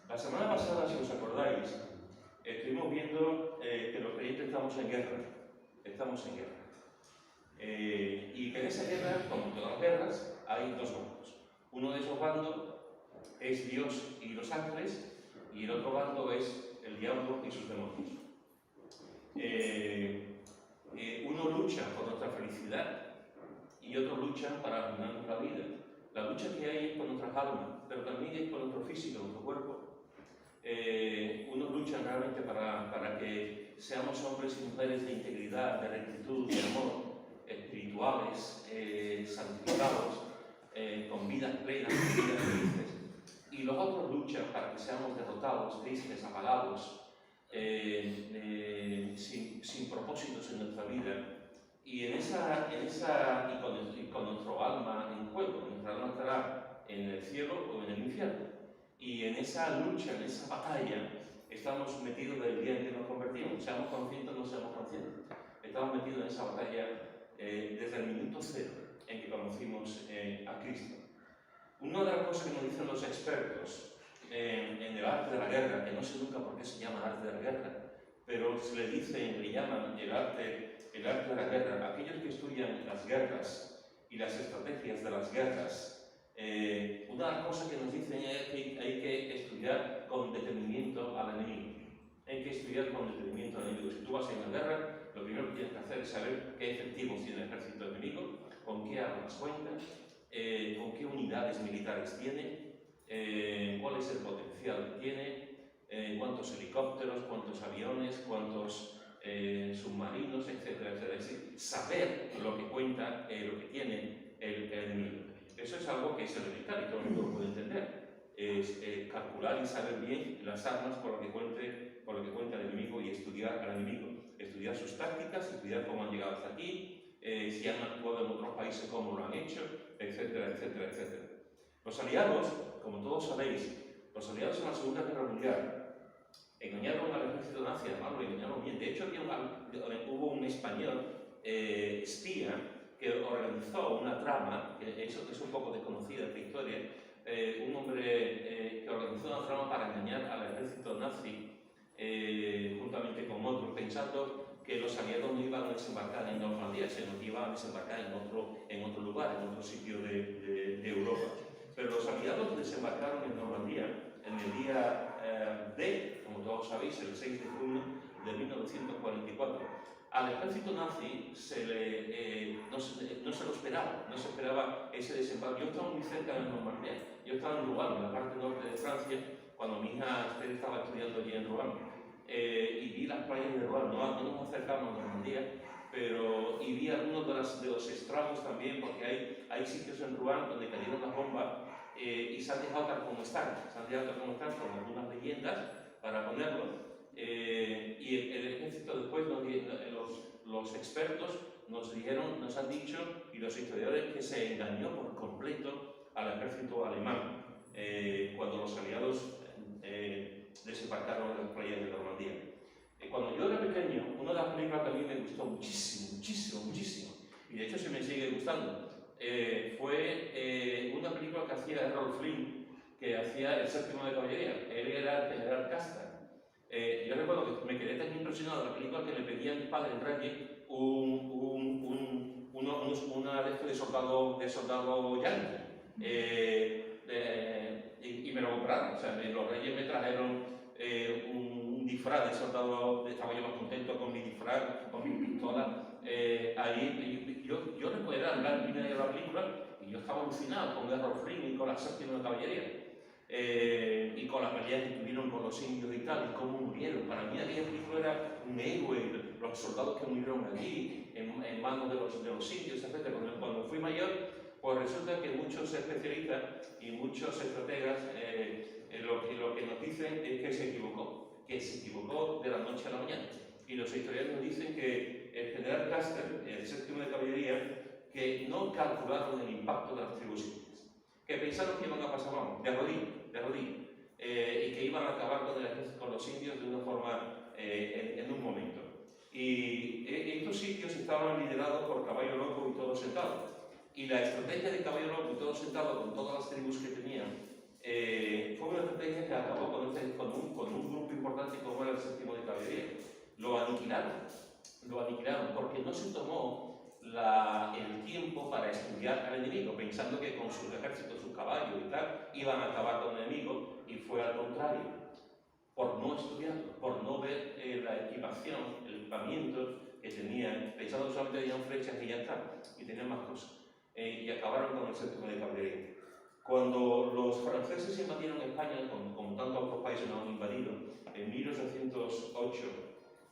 La semana pasada, si os acordáis, estuvimos viendo que los creyentes estamos en guerra. Estamos en guerra. Y que en esa guerra, como en todas las guerras, hay dos bandos. Uno de esos bandos es Dios y los ángeles, y el otro bando es el diablo y sus demonios. Uno lucha por nuestra felicidad y otros luchan para arruinar nuestra vida. La lucha que hay es por nuestras almas, pero también es por nuestro físico, nuestro cuerpo. Unos luchan realmente para que seamos hombres y mujeres de integridad, de rectitud, de amor, espirituales, santificados, con vidas plenas, con vidas felices. Y los otros luchan para que seamos derrotados, tristes, apagados, sin propósitos en nuestra vida. Y con nuestro alma en juego, nuestra alma estará en el cielo o en el infierno. Y en esa lucha, en esa batalla, estamos metidos desde el día en que nos convertimos. Seamos conscientes o no seamos conscientes. Estamos metidos en esa batalla desde el minuto cero en que conocimos a Cristo. Una de las cosas que nos dicen los expertos en el arte de la guerra, que no sé nunca por qué se llama arte de la guerra, pero se le llaman el arte de la guerra, aquellos que estudian las guerras y las estrategias de las guerras. Una de las cosas que nos dicen es que hay que estudiar con detenimiento al enemigo. Hay que estudiar con detenimiento al enemigo. Si tú vas a una guerra, lo primero que tienes que hacer es saber qué efectivos tiene el ejército enemigo, con qué armas cuenta, con qué unidades militares tiene, cuál es el potencial que tiene, cuántos helicópteros, cuántos aviones, cuántos submarinos, etcétera, etcétera. Es decir, saber lo que cuenta, lo que tiene el enemigo. Eso es algo que es elemental y todo el mundo lo puede entender. Es calcular y saber bien las armas por lo que cuenta el enemigo y estudiar al enemigo. Estudiar sus tácticas, estudiar cómo han llegado hasta aquí, si han actuado en otros países, cómo lo han hecho, etcétera, etcétera, etcétera. Los aliados, como todos sabéis, los aliados en la Segunda Guerra Mundial engañaron al ejército nazi, además lo engañaron bien. De hecho, hubo un español espía que organizó una trama, que eso es un poco desconocida esta historia, un hombre que organizó una trama para engañar al ejército nazi juntamente con otros, pensando que los aliados no iban a desembarcar en Normandía, sino que iban a desembarcar en otro lugar, en otro sitio de Europa. Pero los aliados desembarcaron en Normandía en el día D, como todos sabéis, el 6 de junio de 1944. Al ejército nazi no se lo esperaba, no se esperaba ese desembarco. Yo estaba muy cerca de Normandía, yo estaba en Rouen, en la parte norte de Francia, cuando mi hija Esther estaba estudiando allí en Rouen. Y vi las playas de Rouen, no nos acercamos a Normandía, y vi algunos de los estragos también, porque hay sitios en Rouen donde cayeron las bombas y se han dejado tal como están, con algunas leyendas para ponerlo. Y el ejército después, los expertos nos han dicho, y los historiadores, que se engañó por completo al ejército alemán cuando los aliados desembarcaron en las playas de Normandía. Cuando yo era pequeño, una de las películas que a mí me gustó muchísimo, y de hecho se me sigue gustando, fue una película que hacía Errol Flynn, que hacía El Séptimo de Caballería. Él era el general Custer. Yo recuerdo que me quedé tan impresionado de la película que le pedí a mi padre en Reyes una de soldado yankee. Y me lo compraron. O sea, los Reyes me trajeron un disfraz de soldado. Estaba yo más contento con mi disfraz, con mi pistola. Yo recuerdo hablar de la película y yo estaba alucinado con Errol Flynn y con la Séptima de Caballería. Y con las peleas que tuvieron con los indios y tal, y cómo murieron. Para mí aquella película era un héroe, los soldados que murieron allí, en manos de los indios, etc. Cuando fui mayor, pues resulta que muchos especialistas y muchos estrategas lo que nos dicen es que se equivocó de la noche a la mañana. Y los historiadores nos dicen que el general Custer, el séptimo de caballería, que no calcularon el impacto de las tribus indias, que pensaron que iban a pasar, de rodillas, y que iban a acabar con los indios de una forma, en un momento. Y estos sitios estaban liderados por Caballo Loco y Toro Sentado. Y la estrategia de Caballo Loco y Toro Sentado, con todas las tribus que tenían, fue una estrategia que acabó con un grupo importante como era el 7º de caballería. Lo aniquilaron porque no se tomó el tiempo para estudiar al enemigo, pensando que con sus ejércitos, sus caballos y tal, iban a acabar con el enemigo, y fue al contrario, por no estudiarlo, por no ver la equipación, el equipamiento que tenían, pensando que solamente tenían flechas y ya está, y tenían más cosas, y acabaron con el 7º de caballería. Cuando los franceses invadieron España, como tantos otros países nos han invadido, en 1808,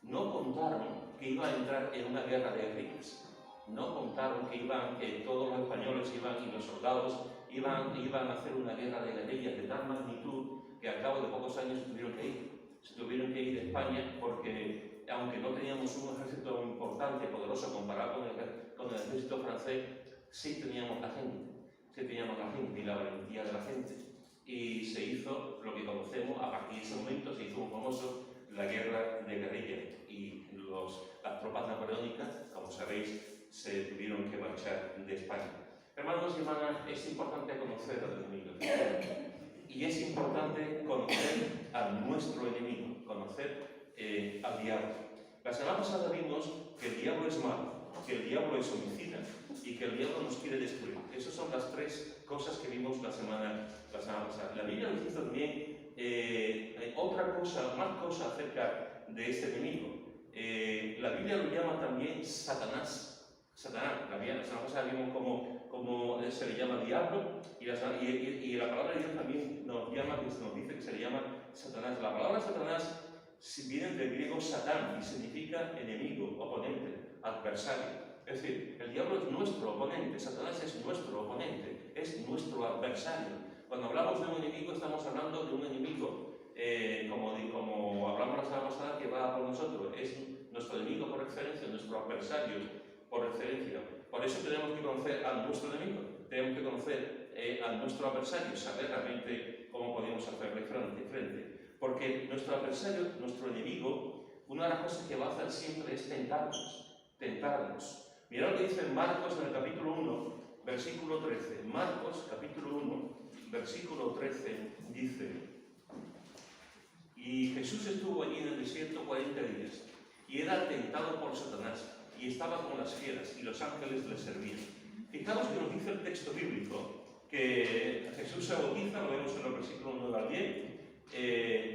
no contaron que iba a entrar en una guerra de guerrillas. No contaron que todos los españoles y los soldados iban a hacer una guerra de guerrillas de tal magnitud que al cabo de pocos años se tuvieron que ir. Se tuvieron que ir de España porque, aunque no teníamos un ejército importante, poderoso, comparado con el ejército francés, sí teníamos la gente y la valentía de la gente. Y se hizo lo que conocemos, a partir de ese momento se hizo un famoso la guerra de guerrilla. Y las tropas napoleónicas, como sabéis, se tuvieron que marchar de España. Hermanos y hermanas, es importante conocer al enemigo. Y es importante conocer a nuestro enemigo, conocer al diablo. La semana pasada vimos que el diablo es malo, que el diablo es homicida y que el diablo nos quiere destruir. Esas son las tres cosas que vimos la semana pasada. La Biblia nos dice también más cosas acerca de este enemigo. La Biblia lo llama también Satanás. La semana pasada vimos cómo se le llama diablo, y la palabra de Dios también nos dice que se le llama Satanás. La palabra Satanás viene del griego Satán y significa enemigo, oponente, adversario. Es decir, el diablo es nuestro oponente, Satanás es nuestro oponente, es nuestro adversario. Cuando hablamos de un enemigo, estamos hablando de un enemigo, como hablamos la semana pasada, que va por nosotros. Es nuestro enemigo por excelencia, nuestro adversario por excelencia. Por eso tenemos que conocer a nuestro enemigo, tenemos que conocer a nuestro adversario, saber realmente cómo podemos hacerle frente. Porque nuestro adversario, nuestro enemigo, una de las cosas que va a hacer siempre es tentarnos. Mirad lo que dice Marcos en el capítulo 1, versículo 13. Marcos, capítulo 1, versículo 13, dice: y Jesús estuvo allí en el desierto 40 días, y era tentado por Satanás, y estaba con las fieras, y los ángeles le servían. Fijaos que nos dice el texto bíblico que Jesús se bautiza, lo vemos en los versículos 9 al 10,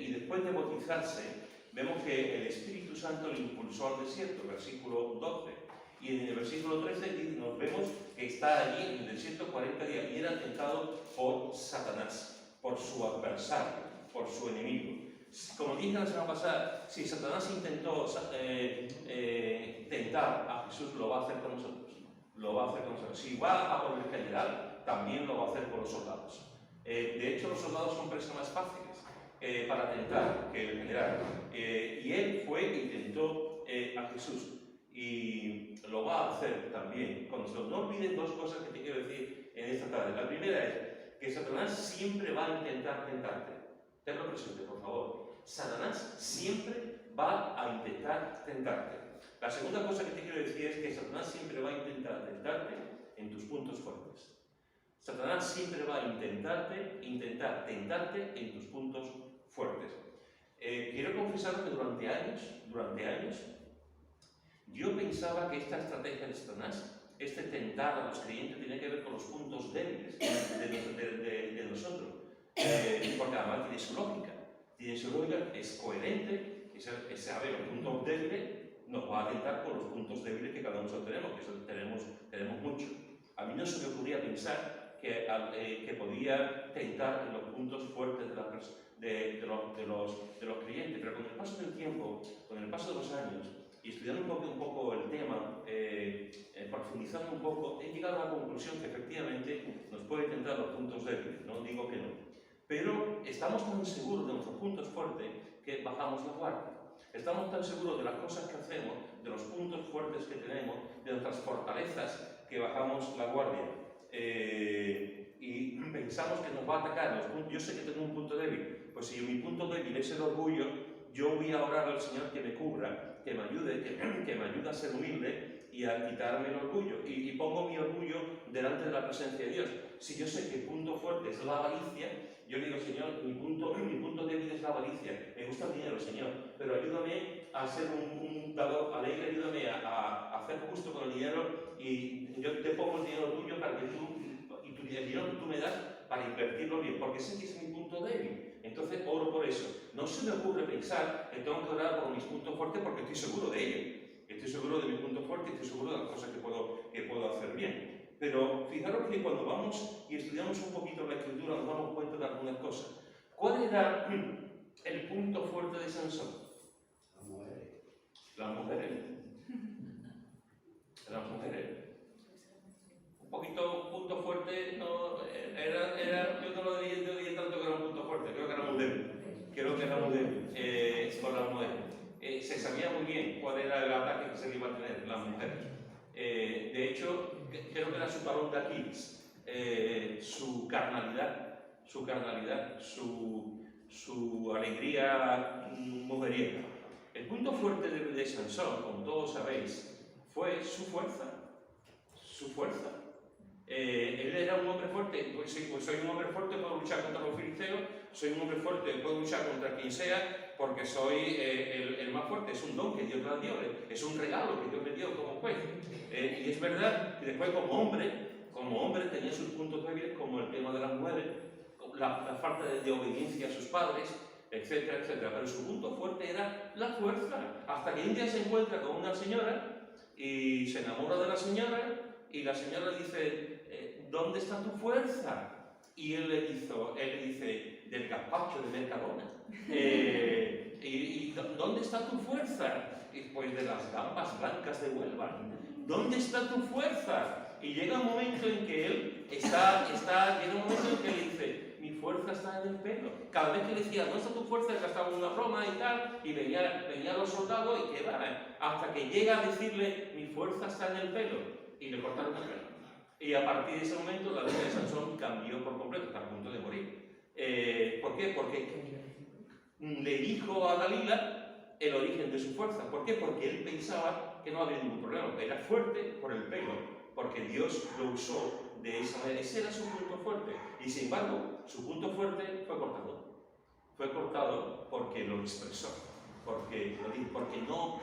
y después de bautizarse, vemos que el Espíritu Santo le impulsó al desierto, versículo 12. Y en el versículo 13 nos vemos que está allí en el desierto 40 días y era tentado por Satanás, por su adversario, por su enemigo. Como dije la semana pasada, si Satanás intentó tentar a Jesús, lo va a hacer con nosotros. Lo va a hacer con nosotros. Si va a por el general, también lo va a hacer con los soldados. De hecho, los soldados son personas más fáciles para tentar que el general. Y él fue e intentó a Jesús. Y lo va a hacer también con nosotros. No olvides dos cosas que te quiero decir en esta tarde. La primera es que Satanás siempre va a intentar tentarte. Tenlo presente, por favor. Satanás siempre va a intentar tentarte. La segunda cosa que te quiero decir es que Satanás siempre va a intentar tentarte en tus puntos fuertes. Satanás siempre va a intentar tentarte en tus puntos fuertes. Quiero confesar que durante años, yo pensaba que esta estrategia de Satanás, este tentar a los creyentes, tenía que ver con los puntos débiles de nosotros. Porque además tiene su lógica, es coherente, y sabe los puntos débiles, nos va a tentar con los puntos débiles que cada uno nosotros tenemos, que eso tenemos mucho. A mí no se me ocurría pensar que podía tentar en los puntos fuertes de los creyentes, pero con el paso del tiempo, con el paso de los años, y estudiando un poco el tema, profundizando un poco, he llegado a la conclusión que efectivamente nos puede tentar los puntos débiles, no digo que no. Pero estamos tan seguros de nuestros puntos fuertes que bajamos la guardia. Estamos tan seguros de las cosas que hacemos, de los puntos fuertes que tenemos, de nuestras fortalezas, que bajamos la guardia. Y pensamos que nos va a atacar los puntos. Yo sé que tengo un punto débil, pues si mi punto débil es el orgullo, yo voy a orar al Señor que me cubra, que me ayude a ser humilde y a quitarme el orgullo. Y pongo mi orgullo delante de la presencia de Dios. Si yo sé que el punto fuerte es la avaricia, yo le digo, Señor, mi punto débil es la avaricia. Me gusta el dinero, Señor, pero ayúdame a ser un dador alegre, ayúdame a hacer justo con el dinero, y yo te pongo el dinero tuyo para que el dinero que tú me das para invertirlo bien, porque sé que es mi punto débil. Entonces oro por eso. No se me ocurre pensar que tengo que orar por mis puntos fuertes porque estoy seguro de ello. Estoy seguro de mi punto fuerte, estoy seguro de las cosas que puedo hacer bien. Pero fijaros que cuando vamos y estudiamos un poquito la Escritura nos damos cuenta de algunas cosas. ¿Cuál era el punto fuerte de Sansón? Las mujeres. Las mujeres. Las mujeres. Un poquito punto fuerte, no, yo no lo diría tanto que era un punto fuerte, creo que era muy débil. Con las mujeres. Se sabía muy bien cuál era el ataque que se iba a tener las mujeres. De hecho, creo que era su talón de Aquiles, su carnalidad, su alegría mujeriega. El punto fuerte de Sansón, como todos sabéis, fue su fuerza. Él era un hombre fuerte, pues soy un hombre fuerte, puedo luchar contra los filisteos, soy un hombre fuerte, puedo luchar contra quien sea, porque soy el más fuerte. Es un don que Dios le dio, es un regalo que Dios me dio como juez. Y es verdad que después como hombre tenía sus puntos débiles, como el tema de las mujeres, la falta de obediencia a sus padres, etcétera, etcétera. Pero su punto fuerte era la fuerza, hasta que un día se encuentra con una señora y se enamora de la señora, y la señora dice, ¿dónde está tu fuerza? Y él le dice, del gazpacho de Mercadona. ¿Y dónde está tu fuerza? Y pues de las gambas blancas de Huelva. ¿Dónde está tu fuerza? Y llega un momento en que él llega un momento en que le dice, mi fuerza está en el pelo. Cada vez que le decía, ¿dónde está tu fuerza? Él gastaba una broma y tal, y venían los soldados y hasta que llega a decirle, mi fuerza está en el pelo. Y le cortaron el pelo. Y a partir de ese momento la vida de Sansón cambió por completo, está a punto de morir. ¿Por qué? Porque le dijo a Dalila el origen de su fuerza. ¿Por qué? Porque él pensaba que no había ningún problema, era fuerte por el pelo, porque Dios lo usó de esa manera. Ese era su punto fuerte. Y sin embargo, su punto fuerte fue cortado. Fue cortado porque lo expresó, porque no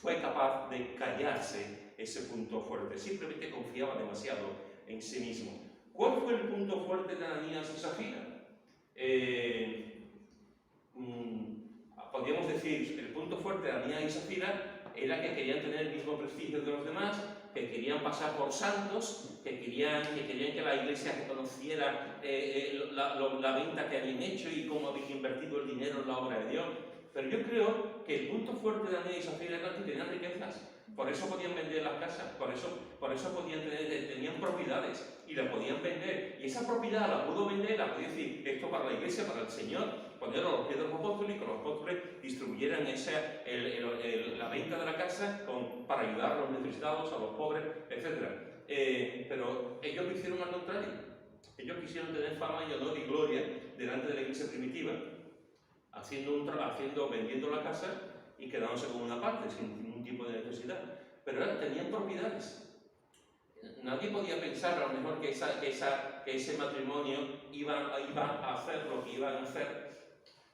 fue capaz de callarse ese punto fuerte, simplemente confiaba demasiado en sí mismo. ¿Cuál fue el punto fuerte de Ananías y Zafira? Podríamos decir, el punto fuerte de Ananías y Zafira era que querían tener el mismo prestigio de los demás, que querían pasar por santos, que querían que la iglesia reconociera la venta que habían hecho y cómo habían invertido el dinero en la obra de Dios. Pero yo creo que el punto fuerte de Ananías y Zafira era que tenían riquezas. Por eso podían vender las casas, por eso tenían propiedades y las podían vender. Y esa propiedad la pudo vender, la podía decir, esto para la iglesia, para el Señor, ponerlo a los pies de los apóstoles y que los apóstoles distribuyeran la venta de la casa para ayudar a los necesitados, a los pobres, etc. Pero ellos lo hicieron al contrario. Ellos quisieron tener fama y honor y gloria delante de la iglesia primitiva, vendiendo la casa y quedándose con una parte, sin ningún tipo de necesidad. Pero tenían propiedades. Nadie podía pensar a lo mejor que ese matrimonio iba a hacer lo que iban a hacer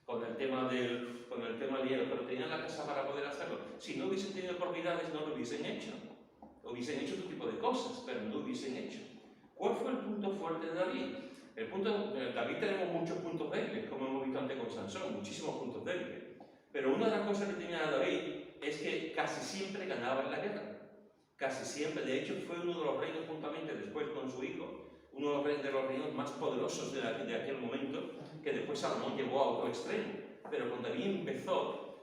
con el tema del dinero, pero tenían la casa para poder hacerlo. Si no hubiesen tenido propiedades, no lo hubiesen hecho. Hubiesen hecho otro tipo de cosas, pero no lo hubiesen hecho. ¿Cuál fue el punto fuerte de David? David tenemos muchos puntos débiles, como hemos visto antes con Sansón, muchísimos puntos débiles. Pero una de las cosas que tenía David es que casi siempre ganaba en la guerra. Casi siempre. De hecho, fue uno de los reinos, juntamente después con su hijo, uno de los reinos más poderosos de aquel momento, que después Salomón llevó a otro extremo. Pero con David empezó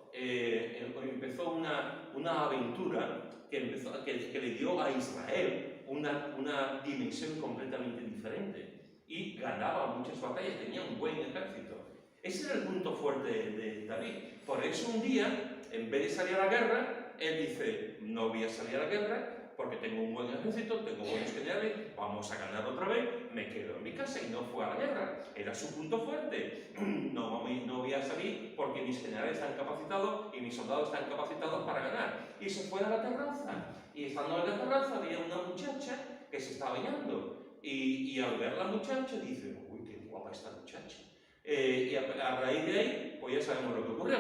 una aventura que le dio a Israel una dimensión completamente diferente. Y ganaba muchas batallas, tenía un buen ejército. Ese era el punto fuerte de David. Por eso un día, en vez de salir a la guerra, él dice, no voy a salir a la guerra porque tengo un buen ejército, tengo buenos generales, vamos a ganar otra vez, me quedo en mi casa y no fue a la guerra. Era su punto fuerte. No voy a salir porque mis generales están capacitados y mis soldados están capacitados para ganar. Y se fue a la terraza. Y estando en la terraza había una muchacha que se está bañando. Y al ver la muchacha dice, uy, qué guapa esta muchacha. Y a raíz de ahí, pues ya sabemos lo que ocurrió,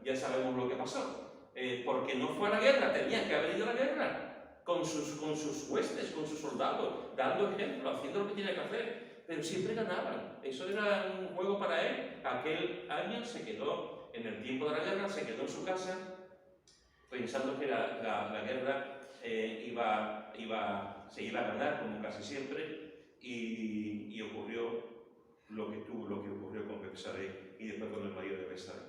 ya sabemos lo que pasó. Porque no fue a la guerra, tenía que haber ido a la guerra, con sus huestes, con sus soldados, dando ejemplo, haciendo lo que tiene que hacer, pero siempre ganaban. Eso era un juego para él. Aquel año se quedó, en el tiempo de la guerra, se quedó en su casa, pensando que la guerra se iba a ganar, como casi siempre, y ocurrió lo que ocurrió con Betsabé y después con el marido de Betsabé.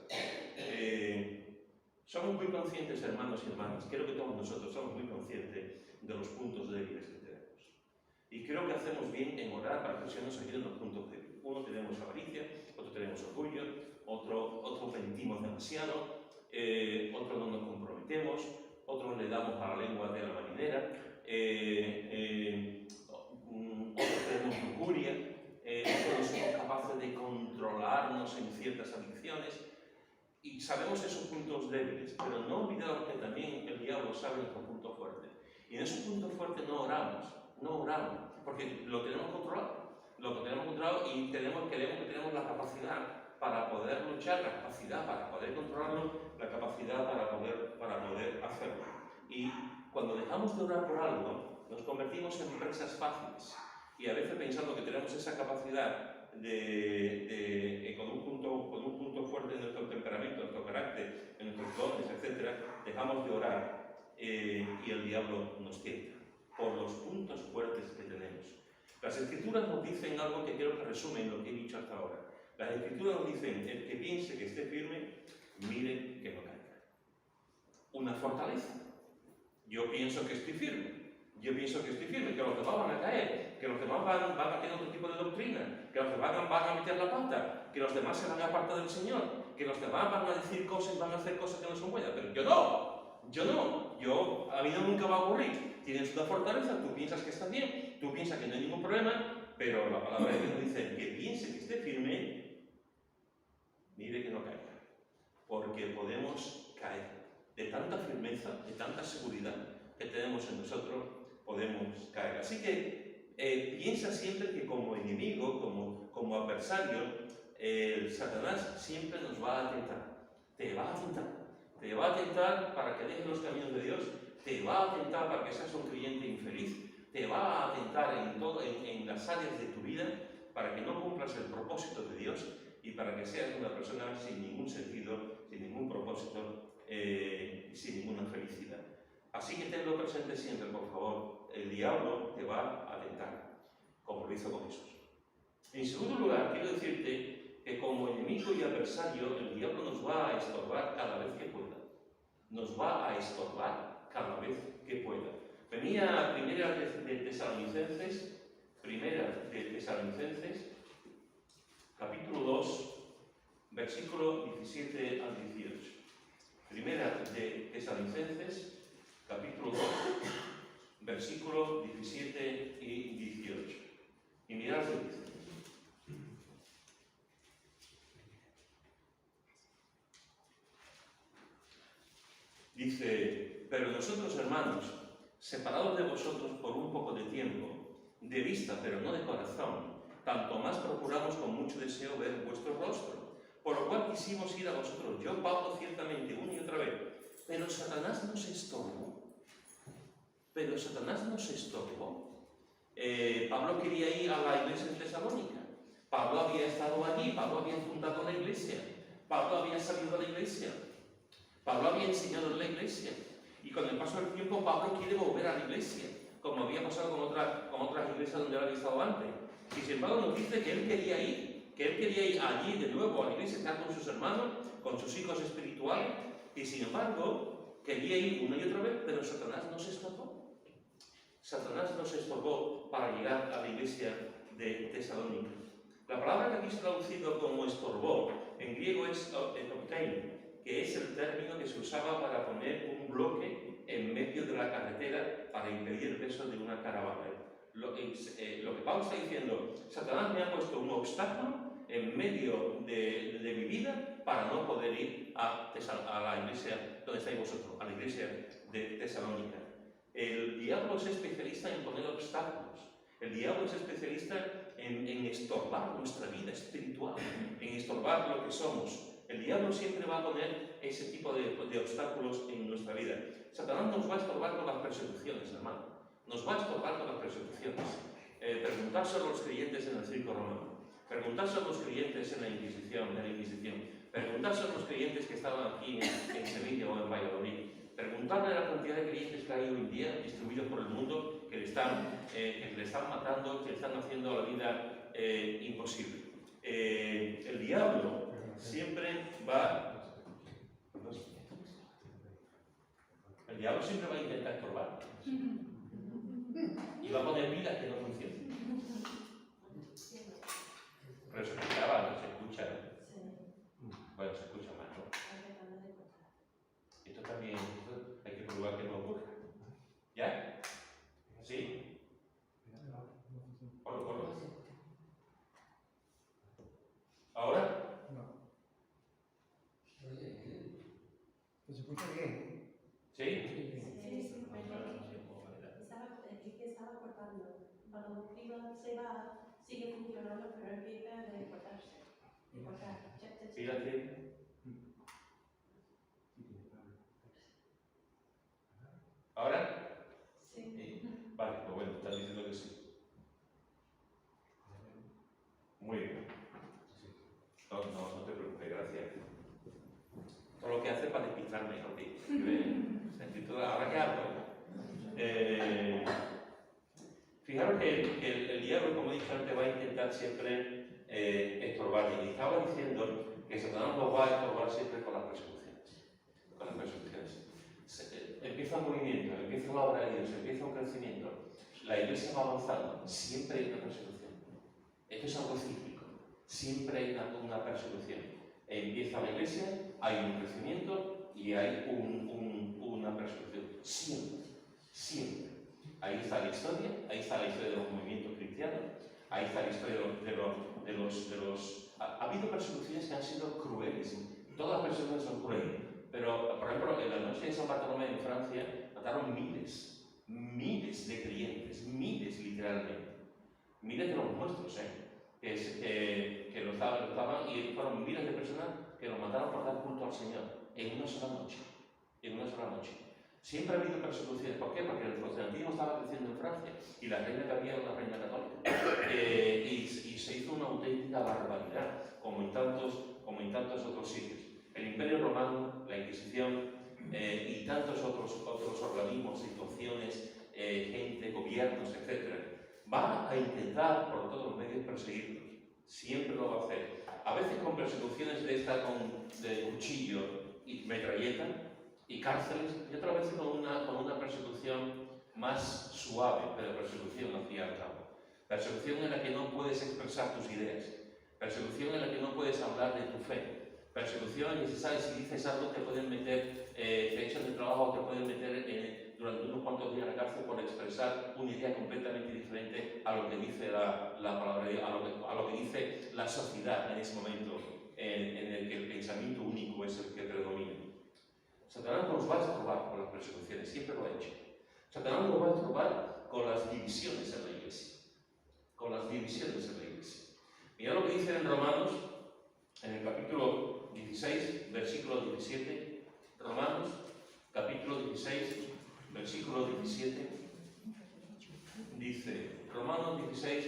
Somos muy conscientes, hermanos y hermanas, creo que todos nosotros somos muy conscientes de los puntos débiles que tenemos. Y creo que hacemos bien en orar para que el Señor nos ayude en los puntos débiles. Uno tenemos avaricia, otro tenemos orgullo, otro mentimos demasiado, otro no nos comprometemos, otro le damos a la lengua de la marinera, otros tenemos lujuria, otros no somos capaces de controlarnos en ciertas adicciones. Y sabemos esos puntos débiles, pero no olvidemos que también el diablo sabe nuestros puntos fuertes. Y en esos puntos fuertes no oramos, porque lo tenemos controlado. Y queremos que tenemos la capacidad para poder luchar, la capacidad para poder controlarlo, la capacidad para poder hacerlo. Y cuando dejamos de orar por algo, nos convertimos en presas fáciles. Y a veces pensando que tenemos esa capacidad con un punto fuerte en nuestro temperamento, en nuestro carácter, en nuestros dones, etc., dejamos de orar y el diablo nos tienta por los puntos fuertes que tenemos. Las Escrituras nos dicen algo que quiero que resumen lo que he dicho hasta ahora. Las Escrituras nos dicen, el que piense que esté firme, mire que no caiga. Una fortaleza. Yo pienso que estoy firme. Que los demás van a caer, que los demás van a tener otro tipo de doctrina, que los demás van a meter la pata, que los demás se van a apartar del Señor, que los demás van a decir cosas, van a hacer cosas que no son buenas, pero yo no, a mí nunca va a ocurrir. Tienes una fortaleza, tú piensas que estás bien, tú piensas que no hay ningún problema, pero la palabra de Dios dice que piense que esté firme, mire que no caiga, porque podemos caer de tanta firmeza, de tanta seguridad que tenemos en nosotros, podemos caer. Así que piensa siempre que como enemigo, como adversario, Satanás siempre nos va a tentar. Te va a tentar para que dejes los caminos de Dios, te va a tentar para que seas un creyente infeliz, te va a tentar en las áreas de tu vida para que no cumplas el propósito de Dios y para que seas una persona sin ningún sentido, sin ningún propósito, sin ninguna felicidad. Así que tenlo presente siempre, por favor. El diablo te va a tentar, como lo hizo con Jesús. En segundo lugar, quiero decirte que como enemigo y adversario, el diablo nos va a estorbar cada vez que pueda. Venía Primera de Tesalonicenses, capítulo 2, versículo 17 al 18. Primera de Tesalonicenses, capítulo 2, versículo 17 y 18. Y mirad lo que dice. Dice, pero nosotros, hermanos, separados de vosotros por un poco de tiempo, de vista pero no de corazón, tanto más procuramos con mucho deseo ver vuestro rostro, por lo cual quisimos ir a vosotros, yo, Pablo, ciertamente, una y otra vez, pero Satanás nos estorbó. Pablo quería ir a la iglesia de Tesalónica. Pablo había estado allí, Pablo había fundado la iglesia, Pablo había salido de la iglesia, Pablo había enseñado en la iglesia. Y con el paso del tiempo, Pablo quiere volver a la iglesia, como había pasado con otras iglesias donde él había estado antes. Y sin embargo nos dice que él quería ir allí de nuevo a la iglesia, estar con sus hermanos, con sus hijos espirituales, y sin embargo quería ir una y otra vez, pero Satanás no se estorbó para llegar a la iglesia de Tesalónica. La palabra que aquí es traducido como estorbó, en griego es epoptein, que es el término que se usaba para poner un bloque en medio de la carretera para impedir el paso de una caravana. Lo que Pablo está diciendo, Satanás me ha puesto un obstáculo en medio de mi vida para no poder ir a la iglesia donde estáis vosotros, a la iglesia de Tesalónica. El diablo es especialista en poner obstáculos. El diablo es especialista en estorbar nuestra vida espiritual, en estorbar lo que somos. El diablo siempre va a poner ese tipo de obstáculos en nuestra vida. Satanás nos va a estorbar con las persecuciones, hermano. Nos va a estorbar con las persecuciones. Preguntárselo a los creyentes en el circo romano. Preguntárselo a los creyentes en la Inquisición. Preguntárselo a los creyentes que estaban aquí en Sevilla o en Valladolid. Preguntarle a la cantidad de creyentes que hay hoy en día distribuidos por el mundo que le están matando, que le están haciendo la vida imposible. El diablo siempre va... El diablo siempre va a intentar estorbar. Y va a poner vidas que no funcionen. Pero se escuchaba, no se escucha. Bueno, se escucha más, ¿no? Esto también hay que probar que no ocurra. ¿Ya? ¿Sí? Ponlo. ¿Ahora? No. ¿Se escucha bien? ¿Sí? Estaba cortando. Cuando se va, sigue funcionando, pero empieza a cortarse. Fíjate. ¿Ahora? Sí. Vale, pues bueno, estás diciendo que sí. Muy bien. No te preocupes, gracias. Todo lo que hace para despistarme, ¿no? Ahora que hablo. Fijaros que el diablo, como he dicho antes, va a intentar siempre estorbar. Y estaba diciendo que Satanás nos va a estorbar siempre con las persecuciones. Con las persecuciones. Empieza un movimiento, empieza una obra de Dios, empieza un crecimiento. La iglesia va avanzando, siempre hay una persecución. Esto es algo cíclico. Siempre hay una persecución. Empieza la iglesia, hay un crecimiento y hay una persecución. Siempre. Ahí está la historia de los movimientos cristianos, ahí está la historia de los... Ha habido persecuciones que han sido crueles. Todas las persecuciones son crueles. Pero, por ejemplo, en la noche de San Bartolomé en Francia mataron miles de creyentes, miles literalmente. Miles de los nuestros, que lo estaban, y fueron miles de personas que los mataron por dar culto al Señor en una sola noche. Siempre ha habido persecuciones. ¿Por qué? Porque el protestantismo estaba creciendo en Francia y la reina que había era una reina católica. Y se hizo una auténtica barbaridad, como en tantos otros sitios. El Imperio Romano, la Inquisición y tantos otros organismos, situaciones, gente, gobiernos, etc. Va a intentar por todos los medios perseguirnos. Siempre lo va a hacer. A veces con persecuciones de cuchillo y metralleta y cárceles, y otras veces con una persecución más suave, pero persecución al fin y al cabo. Persecución en la que no puedes expresar tus ideas. Persecución en la que no puedes hablar de tu fe. Persecución en que si dices algo te pueden meter, te echan de trabajo, te pueden meter durante unos cuantos días en la cárcel por expresar una idea completamente diferente a lo que dice la palabra de Dios, a lo que dice la sociedad en ese momento, en el que el pensamiento único es el que predomina. Satanás nos va a estorbar con las persecuciones, siempre lo ha hecho. Satanás nos va a estorbar con las divisiones en la iglesia. Mirad lo que dice en Romanos, en el capítulo 16, versículo 17. Romanos, capítulo 16, versículo 17. Dice, Romanos 16,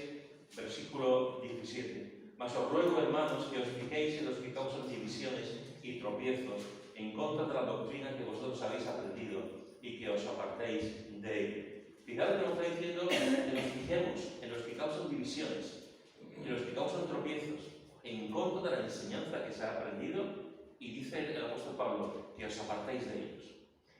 versículo 17. Mas os ruego, hermanos, que os fijéis en los que causan divisiones y tropiezos en contra de la doctrina que vosotros habéis aprendido y que os apartéis de ella. Fijad que nos está diciendo que nos fijemos en los que causan divisiones, en los que causan tropiezos, en contra de la enseñanza que se ha aprendido, y dice el apóstol Pablo que os apartéis de ellos.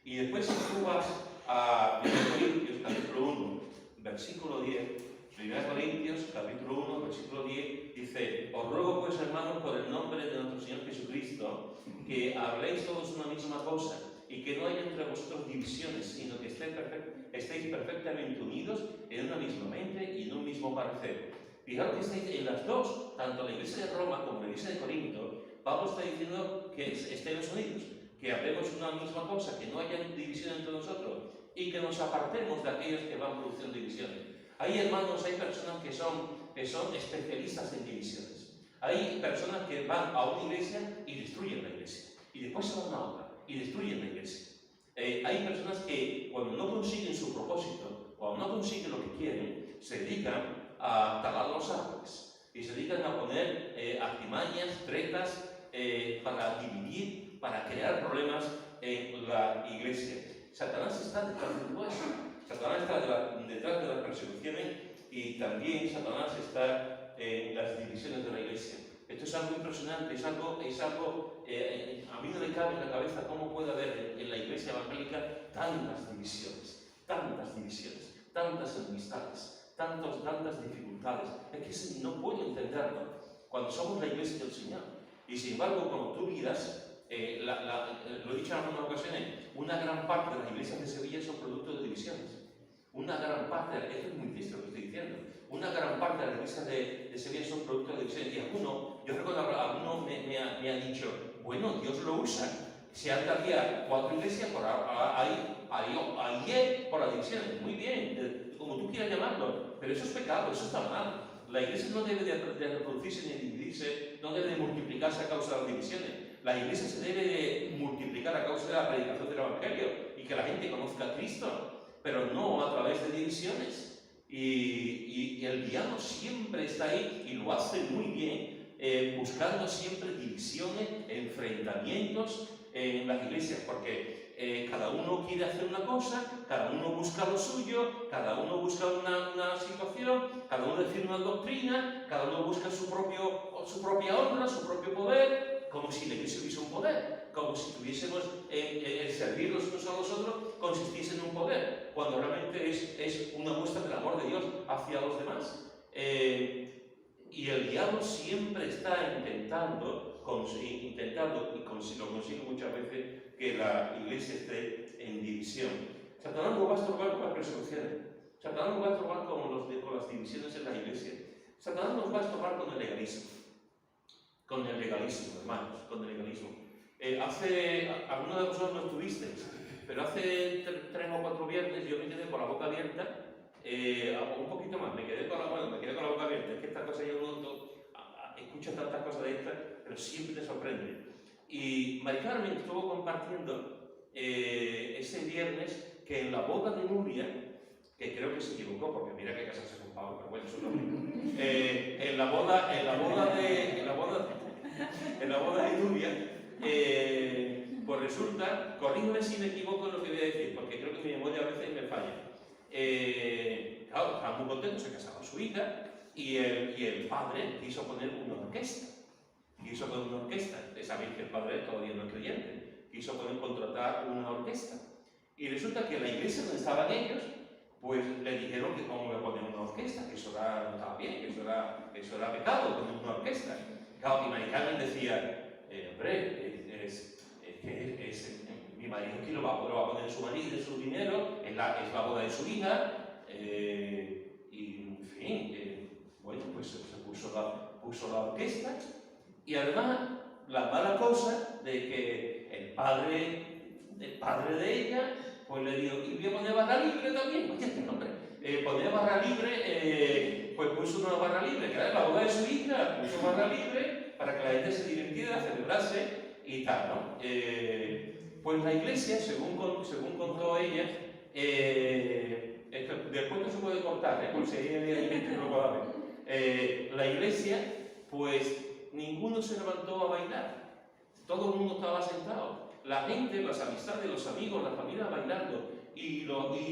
Y después, si tú vas a 1 Corintios, capítulo 1, versículo 10, 1 Corintios, capítulo 1, versículo 10, dice: os ruego pues, hermanos, por el nombre de nuestro Señor Jesucristo, que habléis todos una misma cosa, y que no haya entre vosotros divisiones, sino que estéis perfectamente unidos en una misma mente y en un mismo parecer. Fijaros que estáis en las dos, tanto la iglesia de Roma como la iglesia de Corinto. Pablo está diciendo que estemos unidos, que hablemos una misma cosa, que no haya división entre nosotros y que nos apartemos de aquellos que van produciendo divisiones. Hay hermanos, hay personas que son especialistas en divisiones. Hay personas que van a una iglesia y destruyen la iglesia. Y después se van a otra y destruyen la iglesia. Hay personas que cuando no consiguen su propósito, cuando no consiguen lo que quieren, se dedican a talar los árboles y se dedican a poner artimañas, tretas para dividir, para crear problemas en la iglesia. Satanás está detrás de todo eso. Satanás está detrás de las persecuciones y también Satanás está en las divisiones de la iglesia. Esto es algo impresionante, es algo a mí no me cabe en la cabeza cómo puede haber en la iglesia evangélica tantas divisiones, tantas enemistades, tantas dificultades. Es que no puedo entenderlo cuando somos la iglesia del Señor. Y sin embargo, cuando tú miras, lo he dicho en algunas ocasiones, una gran parte de las iglesias de Sevilla son producto de divisiones. Una gran parte, esto es muy triste lo que estoy diciendo, una gran parte de las iglesias de Sevilla son producto de divisiones. Y yo recuerdo que alguno me ha dicho, bueno, Dios lo usa. Si antes había 4 iglesias, ahí por las divisiones. Muy bien, como tú quieras llamarlo, pero eso es pecado, eso está mal. La iglesia no debe de reproducirse ni dividirse, no debe de multiplicarse a causa de las divisiones. La iglesia se debe de multiplicar a causa de la predicación del Evangelio y que la gente conozca a Cristo, pero no a través de divisiones. Y el diablo siempre está ahí y lo hace muy bien, buscando siempre divisiones, enfrentamientos en las iglesias, porque cada uno quiere hacer una cosa, cada uno busca lo suyo, cada uno busca una situación, cada uno defiende una doctrina, cada uno busca su propia honra, su propio poder, como si la iglesia hubiese un poder, como si tuviésemos el servir los unos a los otros consistiese en un poder, cuando realmente es una muestra del amor de Dios hacia los demás. Y el diablo siempre está intentando, y lo consigue muchas veces, que la iglesia esté en división. Satanás no va a estorbar con las persecuciones. Satanás no va a estorbar con las divisiones en la iglesia. Satanás nos va a estorbar con el legalismo. Con el legalismo, hermanos, con el legalismo. Algunos de vosotros no estuvisteis, pero hace 3 o 4 viernes yo me quedé con la boca abierta, un poquito más, me quedé con la boca abierta. Es que estas cosas yo no escucho tantas cosas de estas, pero siempre te sorprende. Y Mari Carmen estuvo compartiendo ese viernes que en la boda de Nuria, que creo que se equivocó, porque mira que casarse con Pablo, pero bueno, eso es lo mismo. En la boda de Nuria, pues resulta, corrígeme si me equivoco en lo que voy a decir, porque creo que mi memoria a veces me falla. Claro, estaba muy contento, se casaba su hija, y el padre quiso poner una orquesta. Sabéis que el padre todavía no es creyente. Quiso contratar una orquesta. Y resulta que en la iglesia donde estaban ellos, pues le dijeron que cómo le ponían una orquesta, que eso no estaba bien, que eso era pecado, poner una orquesta. Claro, y Mari Carmen decía, hombre, mi marido aquí lo va a poner su marido, de su dinero, es la boda de su hija, y en fin, bueno, pues se puso la orquesta, y además la mala cosa de que el padre de ella, pues le dijo, y voy a poner barra libre también, oye, este nombre, poner barra libre, pues puso una barra libre, que era la boda de su hija, puso barra libre para que la gente se divirtiera, celebrase y tal, ¿no? Pues la iglesia, según contó ella, después no se puede cortar, por si hay gente que no lo pueda ver, la iglesia, pues ninguno se levantó a bailar, todo el mundo estaba sentado. La gente, las amistades, los amigos, la familia bailando, y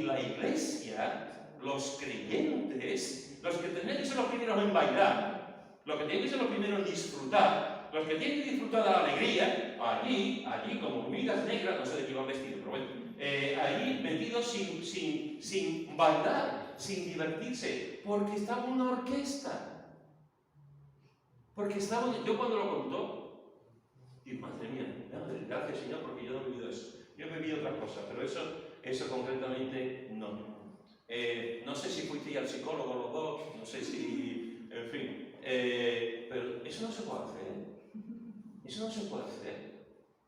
la iglesia, los creyentes, los que tenían que ser los primeros en bailar, los que tienen que ser los primeros en disfrutar, los que tienen que disfrutar de la alegría, allí como hormigas negras, no sé de qué iban vestidos, pero bueno, allí metidos sin bailar, sin divertirse, porque estaba una orquesta. Porque yo cuando lo contó, y madre mía, gracias Señor, porque yo no he vivido eso. Yo he vivido otras cosas, pero eso concretamente no. No sé si fuiste al psicólogo los dos, no sé si, en fin, pero eso no se puede hacer. Eso no se puede hacer.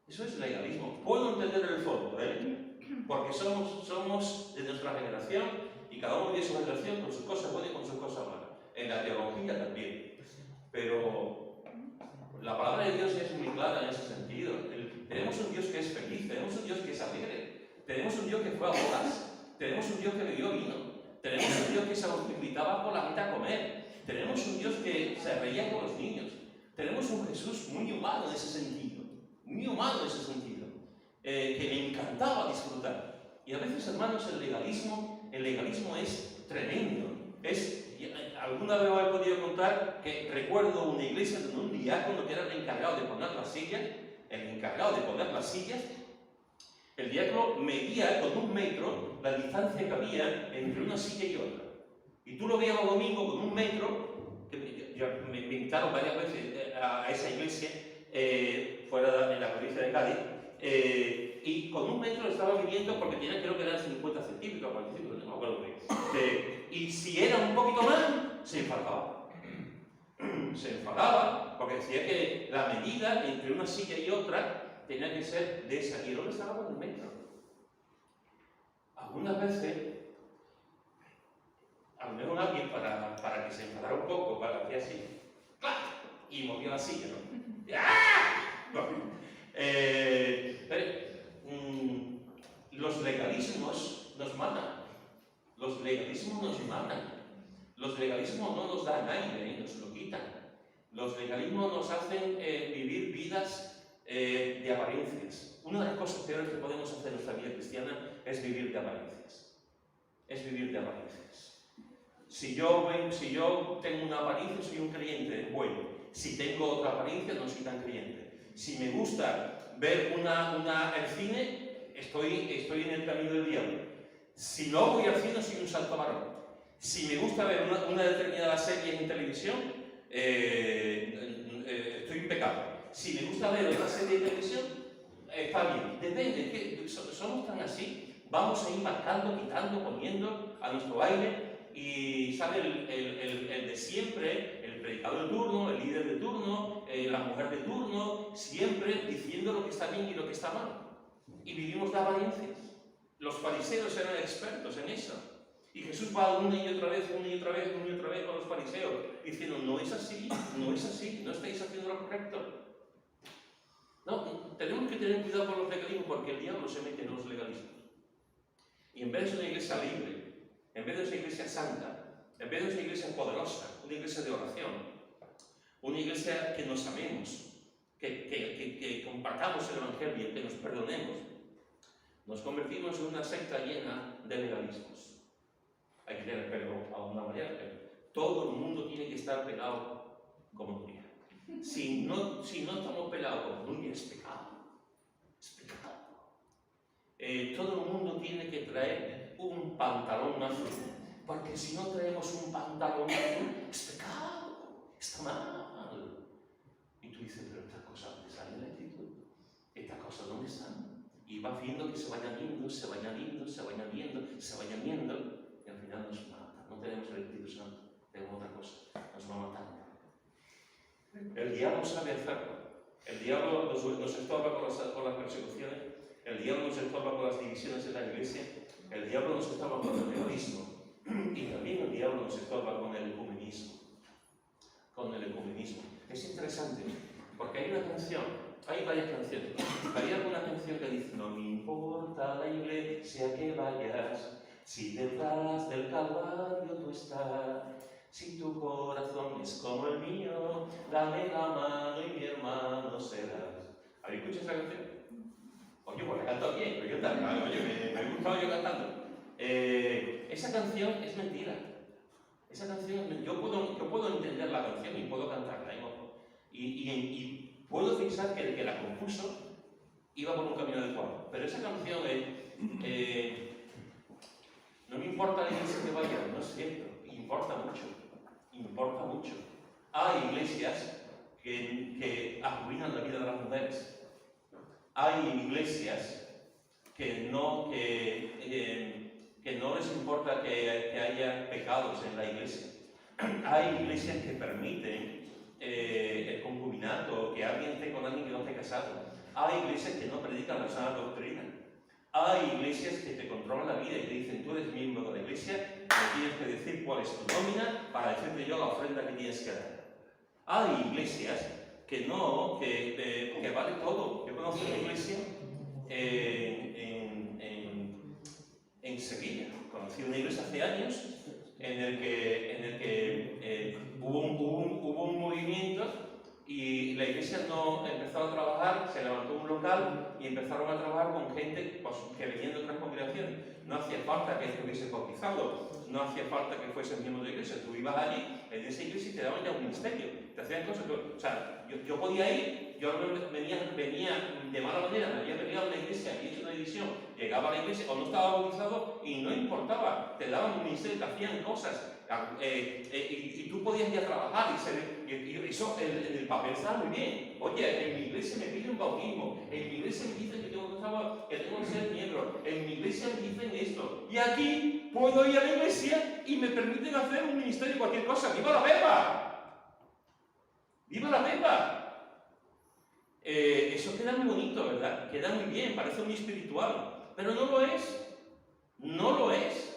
Eso es legalismo. Puedo entender el fondo, porque somos de nuestra generación y cada uno tiene su relación con sus cosas buenas y con sus cosas malas. En la teología también. Pero la palabra de Dios es muy clara en ese sentido. Tenemos un Dios que es feliz, tenemos un Dios que es alegre, tenemos un Dios que fue a bodas, tenemos un Dios que bebió vino, tenemos un Dios que se invitaba por la gente a comer, tenemos un Dios que se reía con los niños, tenemos un Jesús muy humano en ese sentido, muy humano en ese sentido, que le encantaba disfrutar. Y a veces, hermanos, el legalismo es tremendo. Alguna vez os he podido contar que recuerdo una iglesia donde un diácono que era el encargado de poner las sillas, el diácono medía con 1 metro la distancia que había entre una silla y otra. Y tú lo veías los domingos con 1 metro, que me invitaron varias veces a esa iglesia, fuera en la provincia de Cádiz, y con 1 metro estaba midiendo porque tenía, creo que eran 50 centímetros, 45, no me acuerdo bien. Y si era un poquito más, se enfadaba. Se enfadaba porque decía que la medida entre una silla y otra tenía que ser de esa. Y el hombre estaba con 1 metro. Algunas veces, a lo mejor alguien para que se enfadara un poco, para que hacía así, ¡clac! Y movió la silla, ¿no? Los legalismos nos matan. Los legalismos nos matan. Los legalismos no nos dan aire, nos lo quitan. Los legalismos nos hacen vivir vidas de apariencias. Una de las cosas peores que podemos hacer en nuestra vida cristiana es vivir de apariencias. Es vivir de apariencias. Si yo tengo una apariencia, soy un creyente, bueno. Si tengo otra apariencia, no soy tan creyente. Si me gusta ver el cine, estoy en el camino del diablo. Si no voy al cine, soy un santo varón. Si me gusta ver una determinada serie en televisión, estoy en pecado. Si me gusta ver una serie de televisión, está bien. Depende, que somos tan así. Vamos a ir marcando, quitando, poniendo a nuestro aire. Y sale el de siempre, el predicador de turno, el líder de turno, la mujer de turno, siempre diciendo lo que está bien y lo que está mal. Y vivimos de apariencias. Los fariseos eran expertos en eso. Y Jesús va una y otra vez con los fariseos, diciendo, no es así, no estáis haciendo lo correcto. No, tenemos que tener cuidado con los legalismos porque el diablo se mete en los legalismos. Y en vez de ser una iglesia libre, en vez de ser una iglesia santa, en vez de ser una iglesia poderosa, una iglesia de oración, una iglesia que nos amemos, que compartamos el Evangelio, que nos perdonemos, nos convertimos en una secta llena de legalismos. Hay que tener perdón a una manera, pero todo el mundo tiene que estar pelado como Nuria. Si no estamos pelados como Nuria, es pecado. Es pecado. Todo el mundo tiene que traer un pantalón azul, porque si no traemos un pantalón azul, es pecado. Está mal. Y tú dices, pero estas cosas, ¿dónde sale la actitud? ¿Estas cosas dónde están? Y vas viendo que se va añadiendo, y al final nos mata. No tenemos el Espíritu Santo, tenemos otra cosa, nos va matando. El diablo sabe hacerlo. El diablo nos estorba con las persecuciones, el diablo nos estorba con las divisiones en la iglesia, el diablo nos estorba con el egoísmo, y también el diablo nos estorba con el ecumenismo. Es interesante, porque hay varias canciones. Hay alguna canción que dice, no me importa la iglesia que vayas, si detrás del Calvario tú estás, si tu corazón es como el mío, dame la mano y mi hermano serás. ¿Habéis escuchado esa canción? Oye, pues la canto bien, pero yo también, me ha gustado yo cantando. Esa canción es mentira. Esa canción, yo puedo entender la canción y puedo cantarla, y puedo pensar que el que la compuso iba por un camino adecuado. Pero esa canción no me importa la iglesia que vaya, no es cierto, importa mucho. Hay iglesias que arruinan la vida de las mujeres. Hay iglesias que no les importa que haya pecados en la iglesia. Hay iglesias que permiten el concubinato, que alguien esté con alguien que no esté casado. Hay iglesias que no predican la sana doctrina. Hay iglesias que te controlan la vida y te dicen, tú eres miembro de la iglesia me tienes que decir cuál es tu nómina para decirte yo la ofrenda que tienes que dar. Hay iglesias que no, que vale todo. Yo conozco una iglesia en Sevilla. Conocí una iglesia hace años en el que hubo un movimiento y la iglesia no empezó a trabajar, se levantó un local y empezaron a trabajar con gente pues, que venían de otras congregaciones. No hacía falta que estuviese bautizado, no hacía falta que fuese miembro de la iglesia. Tú ibas allí, en esa iglesia, y te daban ya un ministerio. Te hacían cosas que, o sea, yo podía ir, yo venía de mala manera, me había venido a una iglesia, había hecho una división, llegaba a la iglesia o no estaba bautizado y no importaba, te daban un ministerio, te hacían cosas. Y tú podías ir a trabajar y eso en el papel estaba muy bien. Oye, en mi iglesia me piden bautismo, en mi iglesia me dicen que tengo que ser miembro, en mi iglesia me dicen esto. Y aquí puedo ir a la iglesia y me permiten hacer un ministerio, cualquier cosa. ¡Viva la Pepa! ¡Viva la Pepa! Eso queda muy bonito, ¿verdad? Queda muy bien, parece muy espiritual, pero no lo es. No lo es.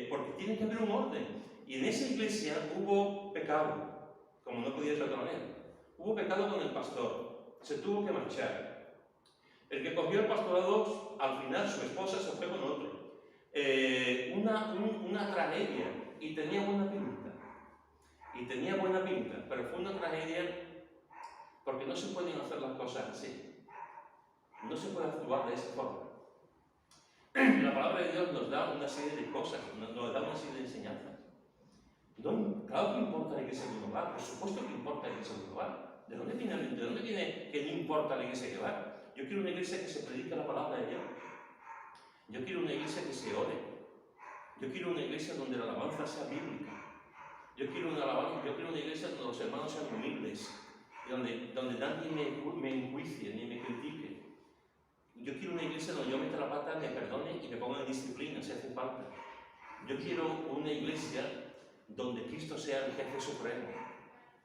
Porque tiene que haber un orden. Y en esa iglesia hubo pecado, como no podía ser de otra manera. Hubo pecado con el pastor, se tuvo que marchar. El que cogió el pastorado, al final su esposa se fue con otro. Una tragedia, y tenía buena pinta. Pero fue una tragedia porque no se pueden hacer las cosas así. No se puede actuar de esa forma. La palabra de Dios nos da una serie de cosas, nos da una serie de enseñanzas. Claro que importa la iglesia de un hogar, por supuesto que importa la iglesia de un hogar. ¿De dónde viene que no importa la iglesia de hogar? Yo quiero una iglesia que se predique la palabra de Dios. Yo quiero una iglesia que se ore. Yo quiero una iglesia donde la alabanza sea bíblica. Yo quiero una iglesia donde los hermanos sean humildes, donde nadie me enjuicie ni me critique. Yo quiero una iglesia donde yo meta la pata, me perdone y me ponga en disciplina si hace falta. Yo quiero una iglesia donde Cristo sea el jefe supremo.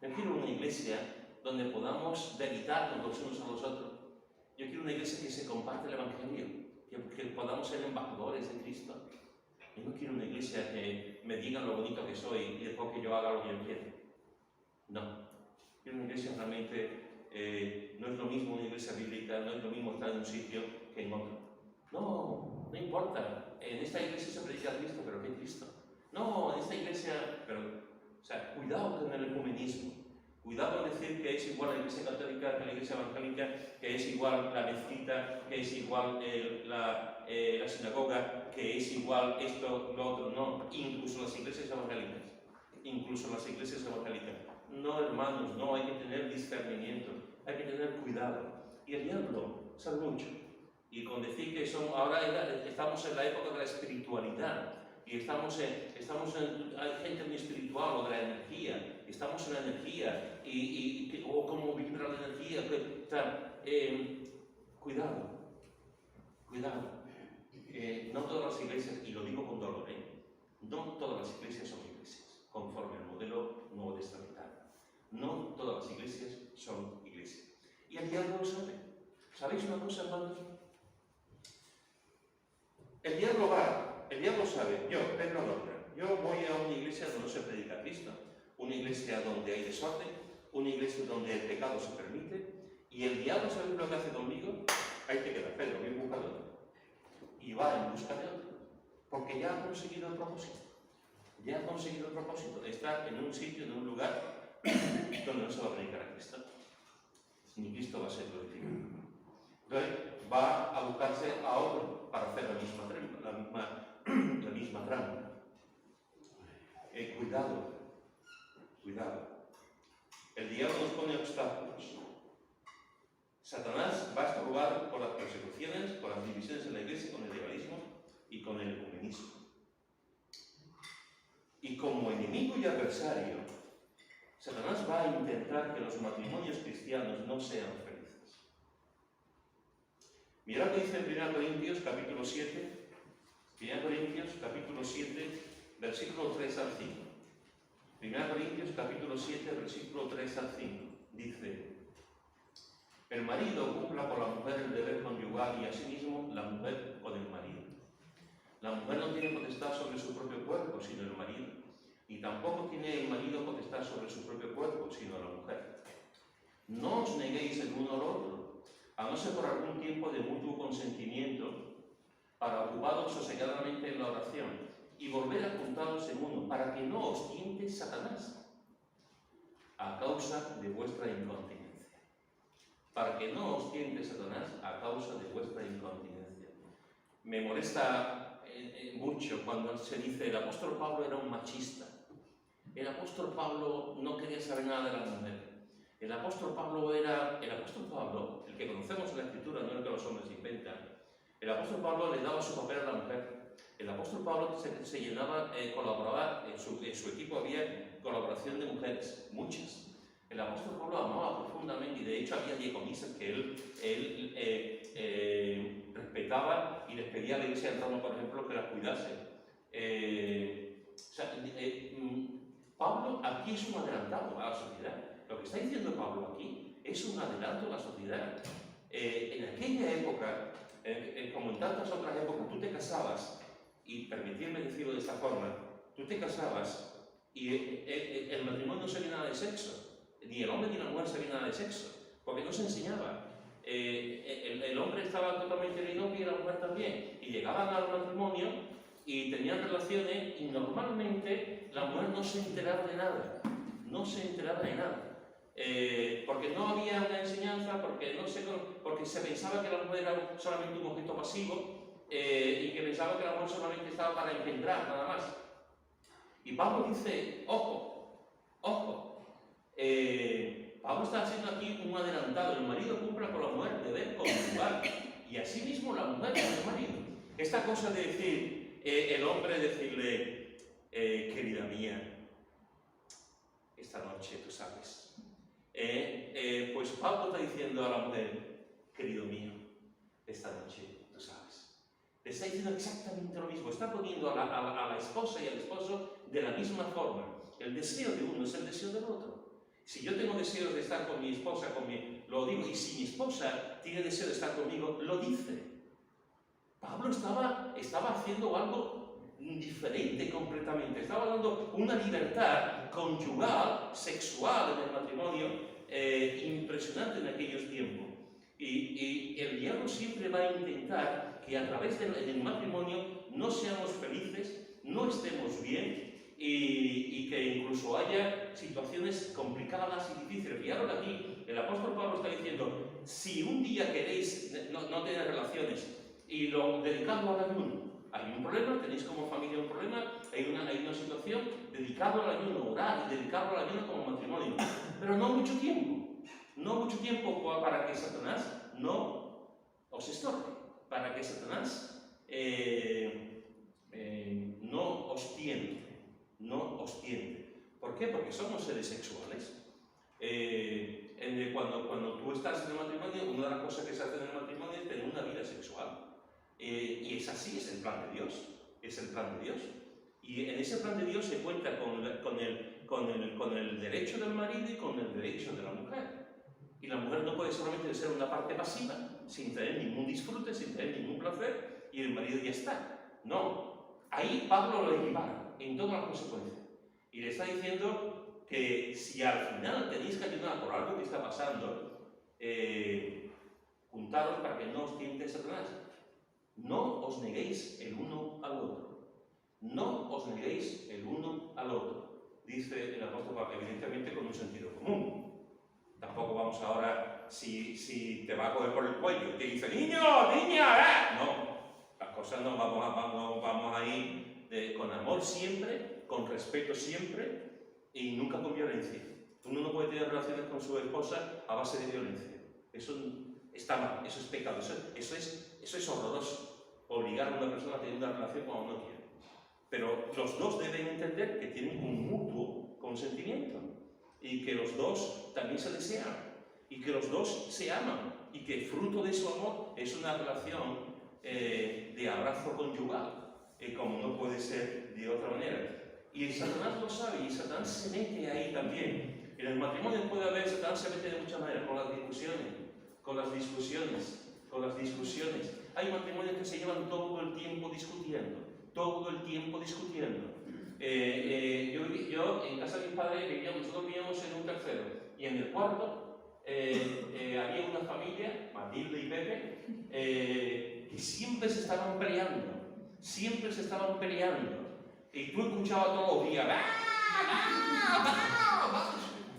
Yo quiero una iglesia donde podamos dedicarnos los unos a los otros. Yo quiero una iglesia que se comparte el Evangelio, que podamos ser embajadores de Cristo. Yo no quiero una iglesia que me digan lo bonito que soy y después que yo haga lo que yo quiero. No. Quiero una iglesia realmente... no es lo mismo una iglesia bíblica, no es lo mismo estar en un sitio que en otro. No importa. En esta iglesia se predica a Cristo, pero ¿qué Cristo? No, en esta iglesia, o sea, cuidado con el ecumenismo. Cuidado con decir que es igual la iglesia católica que la iglesia evangélica, que es igual la mezquita, que es igual la sinagoga, que es igual esto, lo otro. No, incluso las iglesias evangélicas. No, hermanos, no, hay que tener discernimiento, hay que tener cuidado. Y el diablo sabe mucho. Y con decir que ahora estamos en la época de la espiritualidad, y hay gente muy espiritual, o de la energía, estamos en la energía, o cómo vibra la energía. Cuidado. No todas las iglesias, y lo digo con dolor, no todas las iglesias son iglesias, conforme al modelo nuevo testamentario. No todas las iglesias son iglesias. Y el diablo lo sabe. ¿Sabéis una cosa, hermanos? El diablo sabe. Yo, Pedro Lorca, yo voy a una iglesia donde no se predica a Cristo, una iglesia donde hay desorden, una iglesia donde el pecado se permite, y el diablo sabe lo que hace conmigo. Ahí te queda, Pedro, voy a buscar otro. Y va en busca de otro, porque ya ha conseguido el propósito. Está en un sitio, en un lugar donde no se va a predicar a Cristo, ni Cristo va a ser glorificado. Entonces va a buscarse a otro para hacer la misma trampa. Cuidado. El diablo nos pone obstáculos. Satanás va a estorbar por las persecuciones, por las divisiones en la iglesia, con el legalismo y con el ecumenismo. Y como enemigo y adversario, Satanás va a intentar que los matrimonios cristianos no sean felices. Mirad lo que dice en 1 Corintios capítulo 7, versículo 3 al 5. 1 Corintios capítulo 7, versículo 3 al 5. Dice: el marido cumpla con la mujer el deber conyugal y asimismo la mujer con el marido. La mujer no tiene potestad sobre su propio cuerpo, sino el marido. Y tampoco tiene el marido potestad sobre su propio cuerpo, sino la mujer. No os neguéis el uno al otro, a no ser por algún tiempo de mutuo consentimiento, para ocuparos sosegadamente en la oración, y volver a juntaros en uno, para que no os tiente Satanás, a causa de vuestra incontinencia. Para que no os tiente Satanás a causa de vuestra incontinencia. Me molesta mucho cuando se dice el apóstol Pablo era un machista. El apóstol Pablo no quería saber nada de la mujer. El apóstol Pablo, el que conocemos en la Escritura, no el que los hombres inventan. El apóstol Pablo le daba su papel a la mujer. El apóstol Pablo se llenaba, colaboraba, en su equipo había colaboración de mujeres, muchas. El apóstol Pablo amaba profundamente y de hecho había diaconisas que él respetaba y les pedía a la iglesia de Roma, por ejemplo, que las cuidase. Pablo aquí es un adelantado a la sociedad. Lo que está diciendo Pablo aquí es un adelanto a la sociedad. En aquella época, como en tantas otras épocas, tú te casabas, y permitidme decirlo de esta forma, tú te casabas y el matrimonio no sabía nada de sexo. Ni el hombre ni la mujer sabían nada de sexo, porque no se enseñaba. El hombre estaba totalmente en inopia y la mujer también. Y llegaban al matrimonio y tenían relaciones y normalmente la mujer no se enteraba de nada. No se enteraba de nada. Porque no había una enseñanza, porque se pensaba que la mujer era solamente un objeto pasivo y que pensaba que la mujer solamente estaba para engendrar, nada más. Y Pablo dice, ojo, ojo. Pablo está haciendo aquí un adelantado. El marido cumpla con la mujer, deber conyugal, y así mismo la mujer con el marido. Esta cosa de decir, el hombre decirle, querida mía, esta noche tú sabes, pues Pablo está diciendo a la mujer, querido mío, esta noche tú sabes. Le está diciendo exactamente lo mismo, está poniendo a la esposa y al esposo de la misma forma. El deseo de uno es el deseo del otro. Si yo tengo deseos de estar con mi esposa, lo digo, y si mi esposa tiene deseo de estar conmigo, lo dice. Pablo estaba haciendo algo diferente completamente, estaba dando una libertad conyugal, sexual en el matrimonio, impresionante en aquellos tiempos. Y el diablo siempre va a intentar que a través del matrimonio no seamos felices, no estemos bien, y que incluso haya situaciones complicadas y difíciles. Y ahora aquí el apóstol Pablo está diciendo, si un día queréis no tener relaciones y lo dedicadlo al ayuno, hay un problema, tenéis como familia un problema, hay una situación, dedicadlo al ayuno, orar y dedicadlo al ayuno como matrimonio, pero no mucho tiempo para que Satanás no os estorbe, para que Satanás no os tiente. ¿Por qué? Porque somos seres sexuales. Cuando tú estás en el matrimonio, una de las cosas que se hace en el matrimonio es tener una vida sexual. Y es así, es el plan de Dios. Es el plan de Dios. Y en ese plan de Dios se cuenta con el derecho del marido y con el derecho de la mujer. Y la mujer no puede solamente ser una parte pasiva, sin tener ningún disfrute, sin tener ningún placer, y el marido ya está. No. Ahí Pablo lo equipara en todas las consecuencias. Y le está diciendo que si al final tenéis que ayudar por algo que está pasando, juntaros para que no os tiente Satanás. No os neguéis el uno al otro. No os neguéis el uno al otro. Dice el apóstol Pablo, evidentemente con un sentido común. Tampoco vamos ahora, si te va a coger por el cuello y te dice, niño, niña, no. Las cosas no vamos a ir con amor siempre, con respeto siempre y nunca con violencia. Uno no puede tener relaciones con su esposa a base de violencia. Eso está mal, eso es pecado, eso es horroroso. Obligar a una persona a tener una relación cuando no quiere. Pero los dos deben entender que tienen un mutuo consentimiento y que los dos también se desean y que los dos se aman y que fruto de su amor es una relación de abrazo conyugal. Como no puede ser de otra manera. Y el Satanás lo sabe, y Satanás se mete ahí también. En el matrimonio puede haber, Satanás se mete de muchas maneras, con las discusiones. Hay matrimonios que se llevan todo el tiempo discutiendo. todo el tiempo discutiendo. Yo en casa de mis padres nosotros vivíamos en un tercero, y en el cuarto había una familia, Matilde y Pepe, que siempre se estaban peleando, y tú escuchabas todos los días,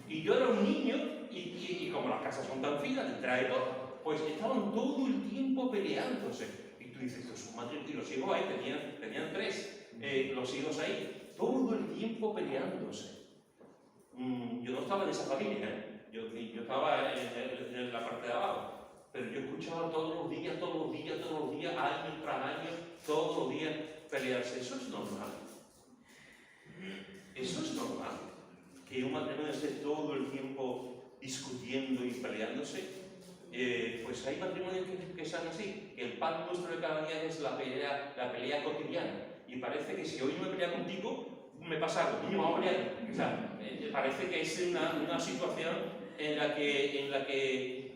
y yo era un niño, y como las casas son tan finas, te trae todo, pues estaban todo el tiempo peleándose. Y tú dices, esto es un matrimonio, y los hijos ahí tenían 3, los hijos ahí, todo el tiempo peleándose. Yo no estaba en esa familia, yo estaba en la parte de abajo, pero yo escuchaba todos los días, años tras años, todos los días pelearse. Eso es normal. Eso es normal. Que un matrimonio esté todo el tiempo discutiendo y peleándose. Pues hay matrimonios que son así, que el pan nuestro de cada día es la pelea cotidiana. Y parece que si hoy no me pelea contigo, me pasa algo, y vamos a pelear. O sea, parece que es una situación en la que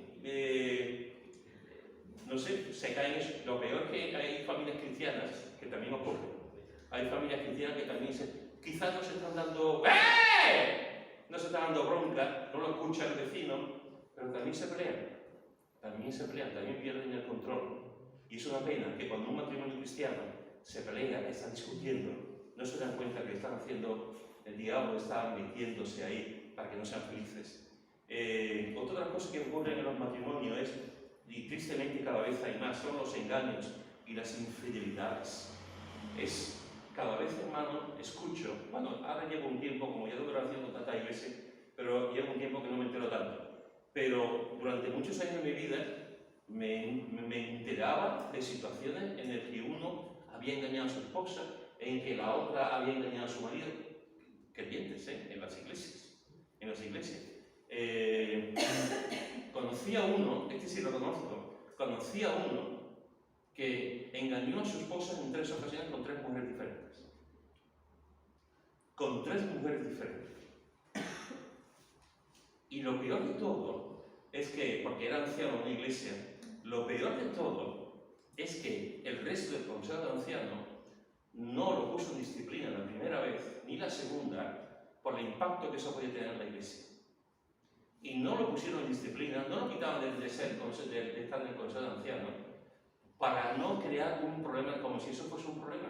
no sé, se caen. Lo peor es que hay familias cristianas, que también ocurre. Hay familias cristianas que también quizás no se están dando no se están dando bronca, no lo escucha el vecino, pero también se pelean, también pierden el control. Y es una pena que cuando un matrimonio cristiano se pelea, están discutiendo, no se dan cuenta que están haciendo, el diablo está metiéndose ahí para que no sean felices. Otra cosa que ocurre en los matrimonios es, y tristemente cada vez hay más, son los engaños y las infidelidades. Cada vez, hermano, escucho, bueno, ahora llevo un tiempo, como ya lo estoy haciendo tanta iglesia, pero llevo un tiempo que no me entero tanto. Pero durante muchos años de mi vida me enteraba de situaciones en las que uno había engañado a su esposa, en que la otra había engañado a su marido. Creyentes, en las iglesias. Conocí a uno, este sí lo conozco, que engañó a su esposa en 3 ocasiones con 3 mujeres diferentes. Y lo peor de todo es que, porque era anciano en una iglesia, lo peor de todo es que el resto del consejo de ancianos no lo puso en disciplina la primera vez, ni la segunda, por el impacto que eso podía tener en la iglesia. Y no lo pusieron en disciplina, no lo quitaban de estar en el consejo de ancianos, para no crear un problema como si eso fuese un problema.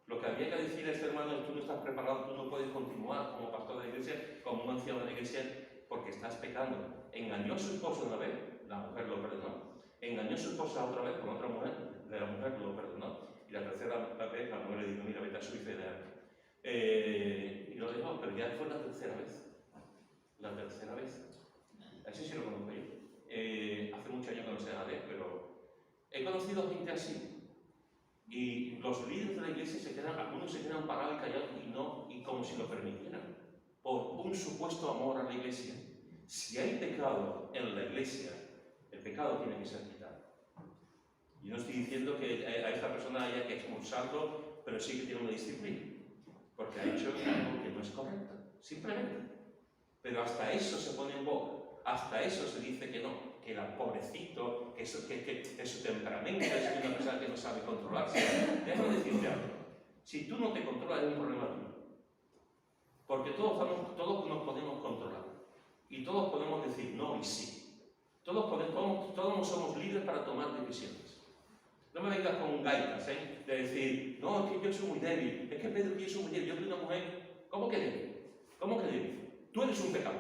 Lo que había que decir a este hermano es: tú no estás preparado, tú no puedes continuar como pastor de la iglesia, como un anciano de la iglesia, porque estás pecando. Engañó a su esposa una vez, la mujer lo perdonó. Engañó a su esposa otra vez con otra mujer, la mujer lo perdonó. Y la tercera vez la mujer le dijo: mira, vete a Suiza y de y lo dejó, pero ya fue la tercera vez. Así sí lo conozco yo. Hace muchos años que no sé nada de él, pero he conocido gente así. Y los líderes de la iglesia algunos se quedan parados y callados y como si lo permitieran, por un supuesto amor a la iglesia. Si hay pecado en la iglesia, el pecado tiene que ser quitado. Yo no estoy diciendo que a esta persona haya que expulsarlo, pero sí que tiene una disciplina, porque ha hecho algo que no es correcto, simplemente. Pero hasta eso se pone en boca, hasta eso se dice que no, que era pobrecito, que su temperamento es una persona que no sabe controlarse. Déjame decirte algo: si tú no te controlas, es un problema tuyo. Porque todos nos podemos controlar. Y todos podemos decir no y sí. Todos no somos libres para tomar decisiones. No me vengas con gaitas, de decir, no, es que yo soy muy débil. Es que Pedro, yo soy muy débil. Yo soy una mujer. ¿Cómo que débil? Tú eres un pecado.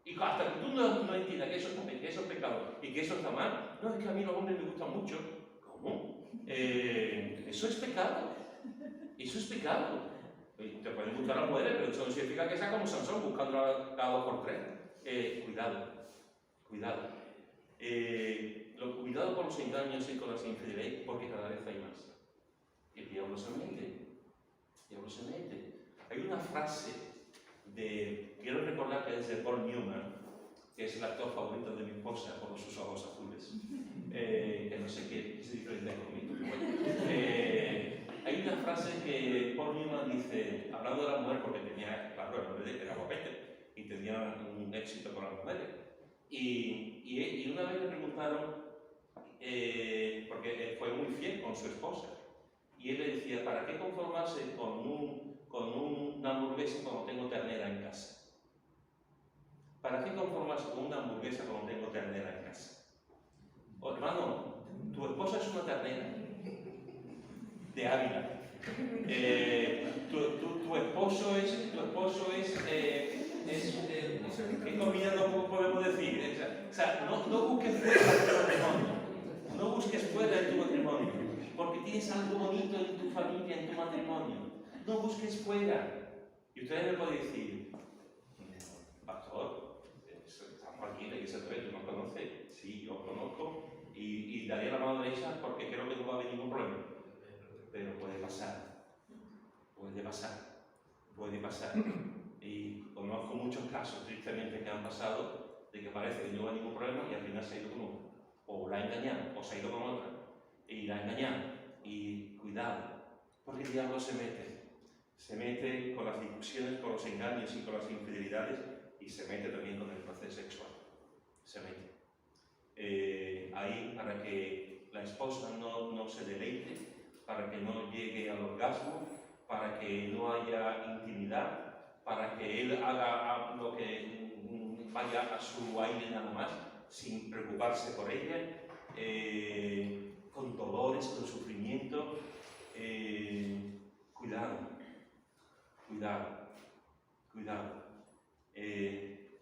Y hasta que tú no entiendas que eso es pecado y que eso está mal, no, es que a mí los hombres me gustan mucho. ¿Cómo? Eso es pecado. Te pueden gustar las mujeres, pero eso no significa que sea como Sansón buscando cada 2 por 3. Cuidado. Cuidado con los engaños y con las infidelidades, porque cada vez hay más. El diablo se mete. Hay una frase quiero recordar que es de Paul Newman, que es el actor favorito de mi esposa por sus ojos azules, que no sé qué se diferencia conmigo. Hay una frase que Paul Newman dice, hablando de la mujer, porque tenía, claro, era guapete y tenía un éxito con las mujeres. Y una vez le preguntaron, porque él fue muy fiel con su esposa, Y él le decía, ¿para qué conformarse con una hamburguesa cuando tengo ternera en casa? ¿Para qué conformarse con una hamburguesa cuando tengo ternera en casa? Oh, hermano, tu esposa es una ternera de Ávila. Tu esposo es ¿qué comida no podemos decir? O sea, no busques fuera de tu matrimonio. No busques fuera de tu matrimonio. Porque tienes algo bonito en tu familia, en tu matrimonio. No busques fuera. Y ustedes me pueden decir, pastor, estamos aquí en la iglesia de ¿tú nos conoces? Sí, yo os conozco. Y daré la mano derecha porque creo que no va a haber ningún problema. Pero puede pasar. Puede pasar. Y conozco muchos casos, tristemente, que han pasado de que parece que no hay ningún problema y al final se ha ido con uno. O la ha engañado, o se ha ido con otra. Y la ha engañado. Y cuidado, porque el diablo se mete con las discusiones, con los engaños y con las infidelidades y se mete también con el placer sexual. Se mete. Ahí para que la esposa no se deleite, para que no llegue al orgasmo, para que no haya intimidad, para que él haga lo que vaya a su aire nada más, sin preocuparse por ella, con dolores, con sufrimiento. Cuidado.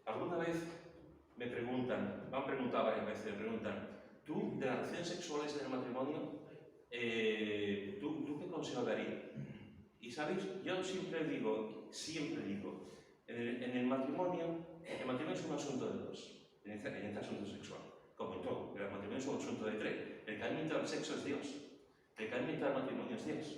Alguna vez me han preguntado varias veces, me preguntan, ¿tú de las relaciones sexuales en el matrimonio, ¿tú qué consejo darías? Y sabéis, yo siempre digo, en el matrimonio es un asunto de dos, en este asunto sexual, como en todo, el matrimonio es un asunto de tres. El que alimenta el sexo es Dios, el que alimenta el matrimonio es Dios.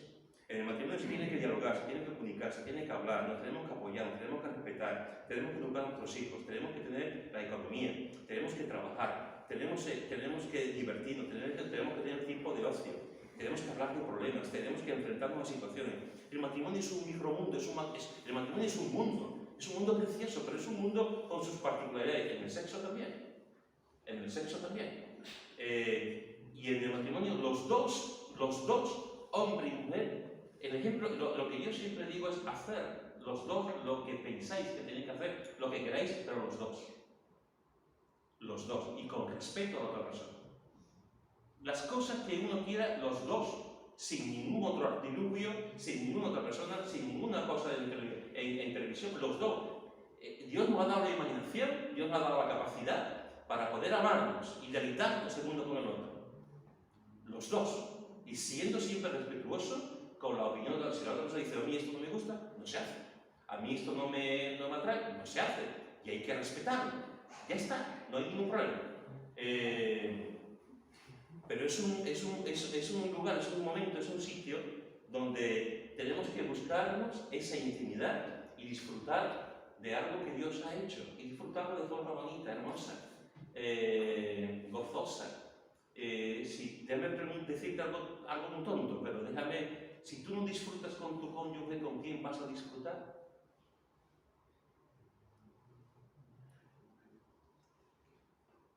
En el matrimonio se tiene que dialogar, se tiene que comunicar, se tiene que hablar, nos tenemos que apoyar, nos tenemos que respetar, tenemos que educar a nuestros hijos, tenemos que tener la economía, tenemos que trabajar, tenemos que divertirnos, tenemos que tener tiempo de ocio, tenemos que hablar de problemas, tenemos que enfrentarnos a situaciones. El matrimonio es un micromundo, el matrimonio es un mundo precioso, pero es un mundo con sus particularidades. En el sexo también. Y en el matrimonio los dos, hombre y mujer, el ejemplo, lo que yo siempre digo es hacer los dos lo que pensáis que tenéis que hacer, lo que queráis, pero los dos, y con respeto a la otra persona. Las cosas que uno quiera, los dos, sin ningún otro artilugio, sin ninguna otra persona, sin ninguna cosa en televisión, los dos. Dios nos ha dado la imaginación, Dios nos ha dado la capacidad para poder amarnos y deleitarnos el uno con el otro. Los dos. Y siendo siempre respetuoso con la opinión de la si la otra persona dice, a mí esto no me gusta, no se hace. A mí esto no me atrae, no se hace. Y hay que respetarlo. Ya está, no hay ningún problema. Pero es un lugar, es un momento, es un sitio donde tenemos que buscarnos esa intimidad y disfrutar de algo que Dios ha hecho. Y disfrutarlo de forma bonita, hermosa, gozosa. Déjame decirte algo muy tonto, pero déjame, si tú no disfrutas con tu cónyuge, ¿con quién vas a disfrutar?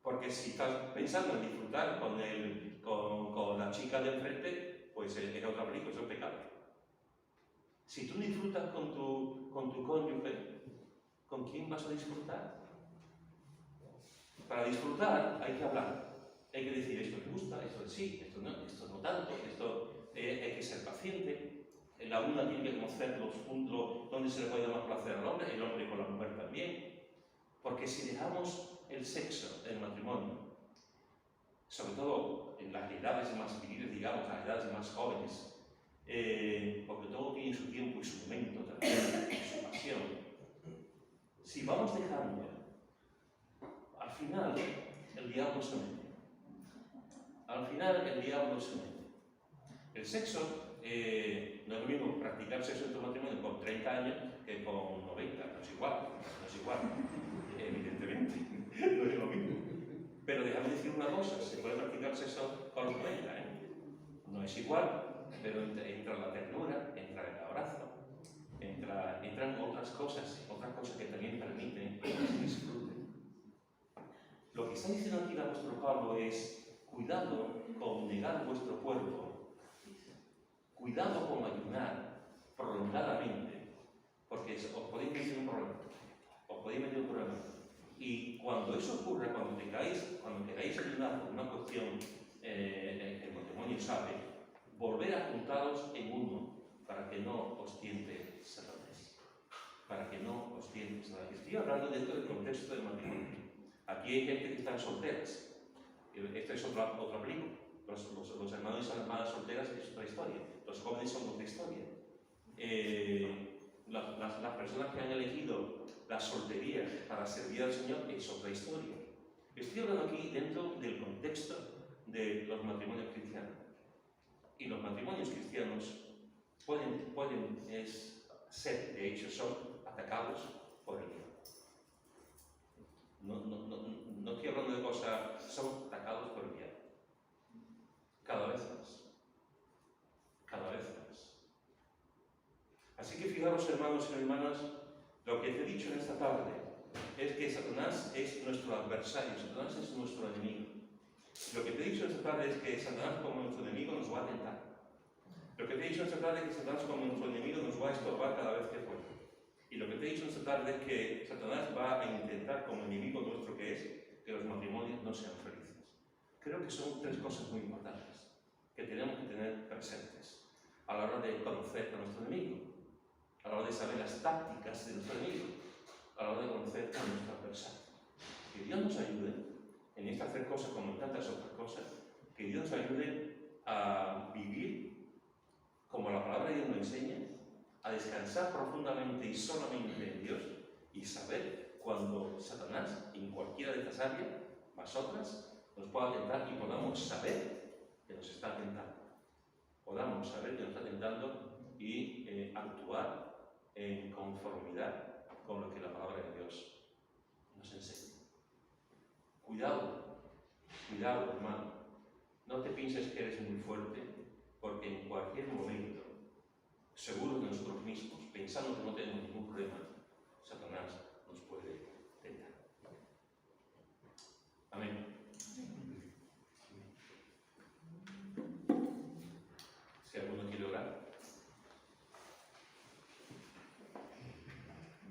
Porque si estás pensando en disfrutar con la chica de enfrente, pues es otra película, es un pecado. Si tú disfrutas con tu cónyuge, ¿con quién vas a disfrutar? Para disfrutar hay que hablar. Hay que decir, esto me gusta, esto sí, esto no tanto, esto hay que ser paciente. La una tiene que conocer los puntos donde se le puede dar más placer al hombre, el hombre con la mujer también. Porque si dejamos el sexo en el matrimonio, sobre todo en las edades más viriles, digamos, las edades más jóvenes, porque todo tiene su tiempo y su momento también, y su pasión. Si vamos dejando, al final el diablo se mete. El sexo, no es lo mismo practicar sexo en tu matrimonio con 30 años que con 90, no es igual, evidentemente, no es lo mismo. Pero déjame decir una cosa, se puede practicar sexo con los 90, no es igual, pero entra la ternura, entra el abrazo, entran otras cosas que también permiten que se disfruten. Lo que está diciendo aquí el apóstol Pablo es, cuidado con negar vuestro cuerpo Cuidado con ayunar prolongadamente, porque os podéis meter en un problema. Os podéis meter en un problema. Y cuando eso ocurra, cuando queráis ayunar por una cuestión que el matrimonio sabe, volver a juntaros en uno para que no os tiente Satanás. Para que no os tiente Satanás. Estoy hablando dentro del contexto del matrimonio. Aquí hay gente que están solteras. Esta es otra película. Los hermanos y hermanas solteras es otra historia. Los jóvenes son otra historia. Las personas que han elegido la soltería para servir al Señor es otra historia. Estoy hablando aquí dentro del contexto de los matrimonios cristianos. Y los matrimonios cristianos pueden ser, de hecho, son atacados por el diablo. No estoy hablando de cosas, son atacados por el diablo. Cada vez más. Cada vez más. Así que fijaros, hermanos y hermanas, lo que te he dicho en esta tarde es que Satanás es nuestro adversario, Satanás es nuestro enemigo. Lo que te he dicho esta tarde es que Satanás como nuestro enemigo nos va a tentar. Lo que te he dicho esta tarde es que Satanás como nuestro enemigo nos va a estorbar cada vez que pueda. Y lo que te he dicho esta tarde es que Satanás va a intentar como enemigo nuestro que es que los matrimonios no sean felices. Creo que son tres cosas muy importantes que tenemos que tener presentes a la hora de conocer a nuestro enemigo, a la hora de saber las tácticas de nuestro enemigo, a la hora de conocer a nuestro adversario. Que Dios nos ayude en estas tres cosas, como en tantas otras cosas, que Dios nos ayude a vivir como la palabra de Dios nos enseña, a descansar profundamente y solamente en Dios y saber cuando Satanás, en cualquiera de estas áreas, vosotras, nos pueda tentar y podamos saber que nos está tentando. Podamos saber que nos está tentando y actuar en conformidad con lo que la palabra de Dios nos enseña. Cuidado, cuidado, hermano. No te pienses que eres muy fuerte, porque en cualquier momento, seguros de nosotros mismos, pensando que no tenemos ningún problema,